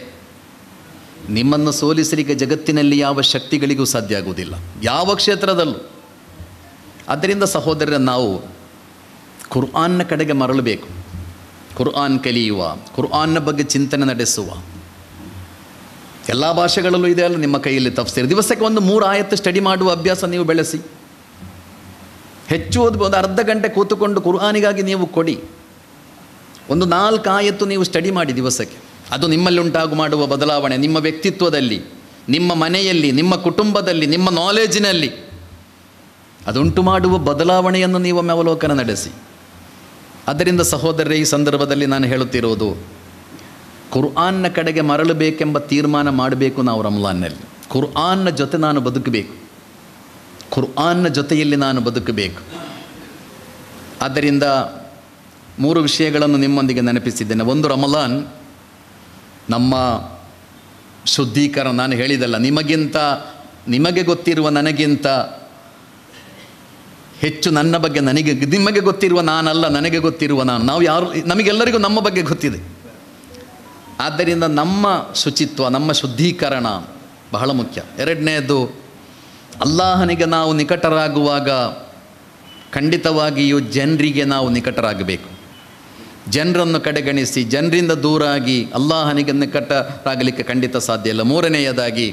A: ನಿಮ್ಮನ್ನು ಸೋಲಿಸಲಿಕ್ಕೆ ಜಗತ್ತಿನಲ್ಲಿ ಯಾವ ಶಕ್ತಿಗಳಿಗೂ ಸಾಧ್ಯ ಆಗುವುದಿಲ್ಲ, ಯಾವ ಕ್ಷೇತ್ರದಲ್ಲೂ. ಆದ್ದರಿಂದ ಸಹೋದರರ, ನಾವು ಕುರ್ಆನ್ನ ಕಡೆಗೆ ಮರಳಬೇಕು. ಕುರ್ಆನ್ ಕಲಿಯುವ, ಕುರ್ಆನ್ನ ಬಗ್ಗೆ ಚಿಂತನೆ ನಡೆಸುವ. ಎಲ್ಲ ಭಾಷೆಗಳಲ್ಲೂ ಇದೆ ಅಲ್ಲ ನಿಮ್ಮ ಕೈಯಲ್ಲಿ ತಫ್ಸೀರ್. ದಿವಸಕ್ಕೆ 3 ಆಯತ್ತು ಸ್ಟಡಿ ಮಾಡುವ ಅಭ್ಯಾಸ ನೀವು ಬೆಳೆಸಿ. ಹೆಚ್ಚು ಓದ್ಬೋದು, ಅರ್ಧ ಗಂಟೆ ಕೂತುಕೊಂಡು ಕುರ್ಆನಿಗಾಗಿ ನೀವು ಕೊಡಿ. 4 ಆಯತ್ತು ನೀವು ಸ್ಟಡಿ ಮಾಡಿ ದಿವಸಕ್ಕೆ. ಅದು ನಿಮ್ಮಲ್ಲಿ ಮಾಡುವ ಬದಲಾವಣೆ, ನಿಮ್ಮ ವ್ಯಕ್ತಿತ್ವದಲ್ಲಿ, ನಿಮ್ಮ ಮನೆಯಲ್ಲಿ, ನಿಮ್ಮ ಕುಟುಂಬದಲ್ಲಿ, ನಿಮ್ಮ ನಾಲೆಜಿನಲ್ಲಿ ಅದುಂಟು ಮಾಡುವ ಬದಲಾವಣೆಯನ್ನು ನೀವು ಅವಲೋಕನ ನಡೆಸಿ. ಆದ್ದರಿಂದ ಸಹೋದರರೇ, ಈ ಸಂದರ್ಭದಲ್ಲಿ ನಾನು ಹೇಳುತ್ತಿರುವುದು, ಕುರ್ಆನ್ನ ಕಡೆಗೆ ಮರಳಬೇಕೆಂಬ ತೀರ್ಮಾನ ಮಾಡಬೇಕು ನಾವು ರಮಲಾನ್ನಲ್ಲಿ. ಕುರ್ಆನ್ನ ಜೊತೆ ನಾನು ಬದುಕಬೇಕು, ಕುರ್ಆನ್ನ ಜೊತೆಯಲ್ಲಿ ನಾನು ಬದುಕಬೇಕು. ಆದ್ದರಿಂದ 3 ವಿಷಯಗಳನ್ನು ನಿಮ್ಮೊಂದಿಗೆ ನೆನಪಿಸಿದ್ದೇನೆ. 1, ರಮಲಾನ್ ನಮ್ಮ ಶುದ್ಧೀಕರಣ. ನಾನು ಹೇಳಿದಲ್ಲ, ನಿಮಗೆ ಗೊತ್ತಿರುವ ನನಗಿಂತ ಹೆಚ್ಚು ನನ್ನ ಬಗ್ಗೆ ನಿಮಗೆ ಗೊತ್ತಿರುವ ನಾನಲ್ಲ, ನನಗೆ ಗೊತ್ತಿರುವ ನಾವು ಯಾರು, ನಮಗೆಲ್ಲರಿಗೂ ನಮ್ಮ ಬಗ್ಗೆ ಗೊತ್ತಿದೆ. ಆದ್ದರಿಂದ ನಮ್ಮ ಶುಚಿತ್ವ, ನಮ್ಮ ಶುದ್ಧೀಕರಣ ಬಹಳ ಮುಖ್ಯ. 2ನೇದು, ಅಲ್ಲಾಹನಿಗೆ ನಾವು ನಿಕಟರಾಗುವಾಗ ಖಂಡಿತವಾಗಿಯೂ ಜನರಿಗೆ ನಾವು ನಿಕಟರಾಗಬೇಕು. ಜನರನ್ನು ಕಡೆಗಣಿಸಿ, ಜನರಿಂದ ದೂರಾಗಿ ಅಲ್ಲಾಹನಿಗೆ ನಿಕಟರಾಗಲಿಕ್ಕೆ ಖಂಡಿತ ಸಾಧ್ಯ ಇಲ್ಲ. 3ನೇಯದಾಗಿ,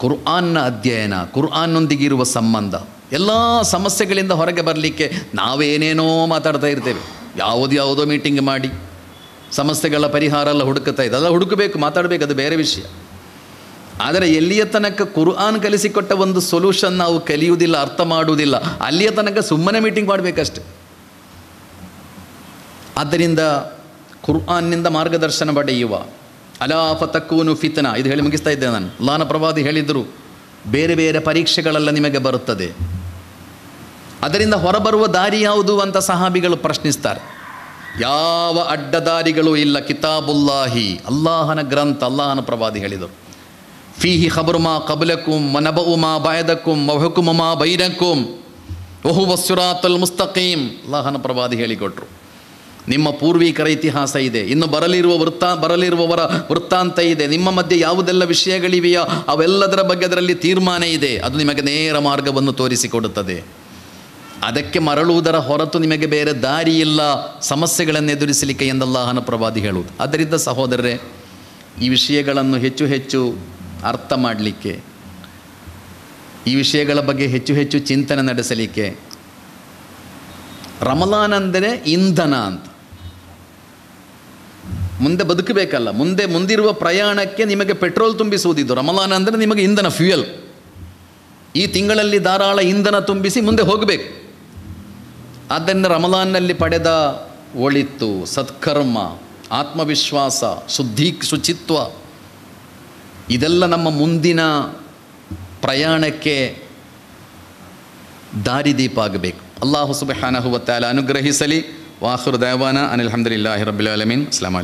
A: ಕುರ್ಆನ್ನ ಅಧ್ಯಯನ, ಕುರ್ಆನ್ನೊಂದಿಗಿರುವ ಸಂಬಂಧ. ಎಲ್ಲ ಸಮಸ್ಯೆಗಳಿಂದ ಹೊರಗೆ ಬರಲಿಕ್ಕೆ ನಾವೇನೇನೋ ಮಾತಾಡ್ತಾ ಇರ್ತೇವೆ. ಯಾವುದೋ ಮೀಟಿಂಗ್ ಮಾಡಿ ಸಮಸ್ಯೆಗಳ ಪರಿಹಾರ ಎಲ್ಲ ಹುಡುಕ್ತಾ ಇದೆ. ಅದೆಲ್ಲ ಹುಡುಕಬೇಕು, ಮಾತಾಡಬೇಕು, ಅದು ಬೇರೆ ವಿಷಯ. ಆದರೆ ಎಲ್ಲಿಯ ತನಕ ಕುರ್ಆನ್ ಕಲಿಸಿಕೊಟ್ಟ ಒಂದು ಸೊಲ್ಯೂಷನ್ ನಾವು ಕಲಿಯುವುದಿಲ್ಲ, ಅರ್ಥ ಮಾಡುವುದಿಲ್ಲ, ಅಲ್ಲಿಯ ತನಕ ಸುಮ್ಮನೆ ಮೀಟಿಂಗ್ ಮಾಡಬೇಕಷ್ಟೆ. ಆದ್ದರಿಂದ ಕುರ್ಆನ್ನಿಂದ ಮಾರ್ಗದರ್ಶನ ಪಡೆಯುವ. ಅಲಾ ಫತಕೂನು ಫಿತ್ನಾ, ಇದು ಹೇಳಿ ಮುಗಿಸ್ತಾ ಇದ್ದೆ ನಾನು. ಅಲ್ಲಾಹನ ಪ್ರವಾದಿ ಹೇಳಿದರು, ಬೇರೆ ಬೇರೆ ಪರೀಕ್ಷೆಗಳೆಲ್ಲ ನಿಮಗೆ ಬರುತ್ತದೆ, ಅದರಿಂದ ಹೊರಬರುವ ದಾರಿ ಯಾವುದು ಅಂತ ಸಹಾಬಿಗಳು ಪ್ರಶ್ನಿಸ್ತಾರೆ. ಯಾವ ಅಡ್ಡದಾರಿಗಳೂ ಇಲ್ಲ. ಕಿತಾಬುಲ್ಲಾಹಿ, ಅಲ್ಲಾಹನ ಗ್ರಂಥ, ಅಲ್ಲಾಹನ ಪ್ರವಾದಿ ಹೇಳಿದರು. ಫೀಹಿ ಖಬರು ಮಾ ಕಬಲಕುಂ ವನಬഉ ಮಾ ಬಅದಕುಂ ವಹುಕುಮು ಮಾ ಬೈನಕುಂ ವಹುವ ಸಿರಾತುಲ್ ಮುಸ್ತಕೀಮ್. ಅಲ್ಲಾಹನ ಪ್ರವಾದಿ ಹೇಳಿಕೊಟ್ರು, ನಿಮ್ಮ ಪೂರ್ವಿಕರ ಇತಿಹಾಸ ಇದೆ, ಇನ್ನು ಬರಲಿರುವವರ ವೃತ್ತಾಂತ ಇದೆ, ನಿಮ್ಮ ಮಧ್ಯೆ ಯಾವುದೆಲ್ಲ ವಿಷಯಗಳಿವೆಯೋ ಅವೆಲ್ಲದರ ಬಗ್ಗೆ ಅದರಲ್ಲಿ ತೀರ್ಮಾನ ಇದೆ. ಅದು ನಿಮಗೆ ನೇರ ಮಾರ್ಗವನ್ನು ತೋರಿಸಿಕೊಡುತ್ತದೆ. ಅದಕ್ಕೆ ಮರಳುವುದರ ಹೊರತು ನಿಮಗೆ ಬೇರೆ ದಾರಿ ಇಲ್ಲ ಸಮಸ್ಯೆಗಳನ್ನು ಎದುರಿಸಲಿಕ್ಕೆ ಎಂದಲ್ಲಾಹನ ಪ್ರವಾದಿ ಹೇಳುವುದು. ಆದ್ದರಿಂದ ಸಹೋದರರೇ, ಈ ವಿಷಯಗಳನ್ನು ಹೆಚ್ಚು ಹೆಚ್ಚು ಅರ್ಥ ಮಾಡಲಿಕ್ಕೆ, ಈ ವಿಷಯಗಳ ಬಗ್ಗೆ ಹೆಚ್ಚು ಹೆಚ್ಚು ಚಿಂತನೆ ನಡೆಸಲಿಕ್ಕೆ, ರಮಲಾನ್ ಅಂದರೆ ಇಂಧನ ಅಂತ. ಮುಂದೆ ಬದುಕಬೇಕಲ್ಲ, ಮುಂದಿರುವ ಪ್ರಯಾಣಕ್ಕೆ ನಿಮಗೆ ಪೆಟ್ರೋಲ್ ತುಂಬಿಸುವುದಿದ್ದು. ರಮಲಾನ್ ಅಂದರೆ ನಿಮಗೆ ಇಂಧನ, ಫ್ಯೂಯಲ್. ಈ ತಿಂಗಳಲ್ಲಿ ಧಾರಾಳ ಇಂಧನ ತುಂಬಿಸಿ ಮುಂದೆ ಹೋಗಬೇಕು. ಆದ್ದರಿಂದ ರಮಲಾನ್ನಲ್ಲಿ ಪಡೆದ ಒಳಿತು, ಸತ್ಕರ್ಮ, ಆತ್ಮವಿಶ್ವಾಸ, ಶುಚಿತ್ವ ಇದೆಲ್ಲ ನಮ್ಮ ಮುಂದಿನ ಪ್ರಯಾಣಕ್ಕೆ ದಾರಿದೀಪ ಆಗಬೇಕು. ಅಲ್ಲಾಹು ಸುಬ್ಹಾನಹು ವ ತಆಲಾ ಅನುಗ್ರಹಿಸಲಿ. ವಾಖಿರು ದಅವಾನಾ ಅನಿಲ್ ಹಮ್ದುಲಿಲ್ಲಾಹಿ ರಬ್ಬಿಲ್ ಆಲಮೀನ್. ಅಸ್ಸಲಾಮು ಅಲೈಕುಂ.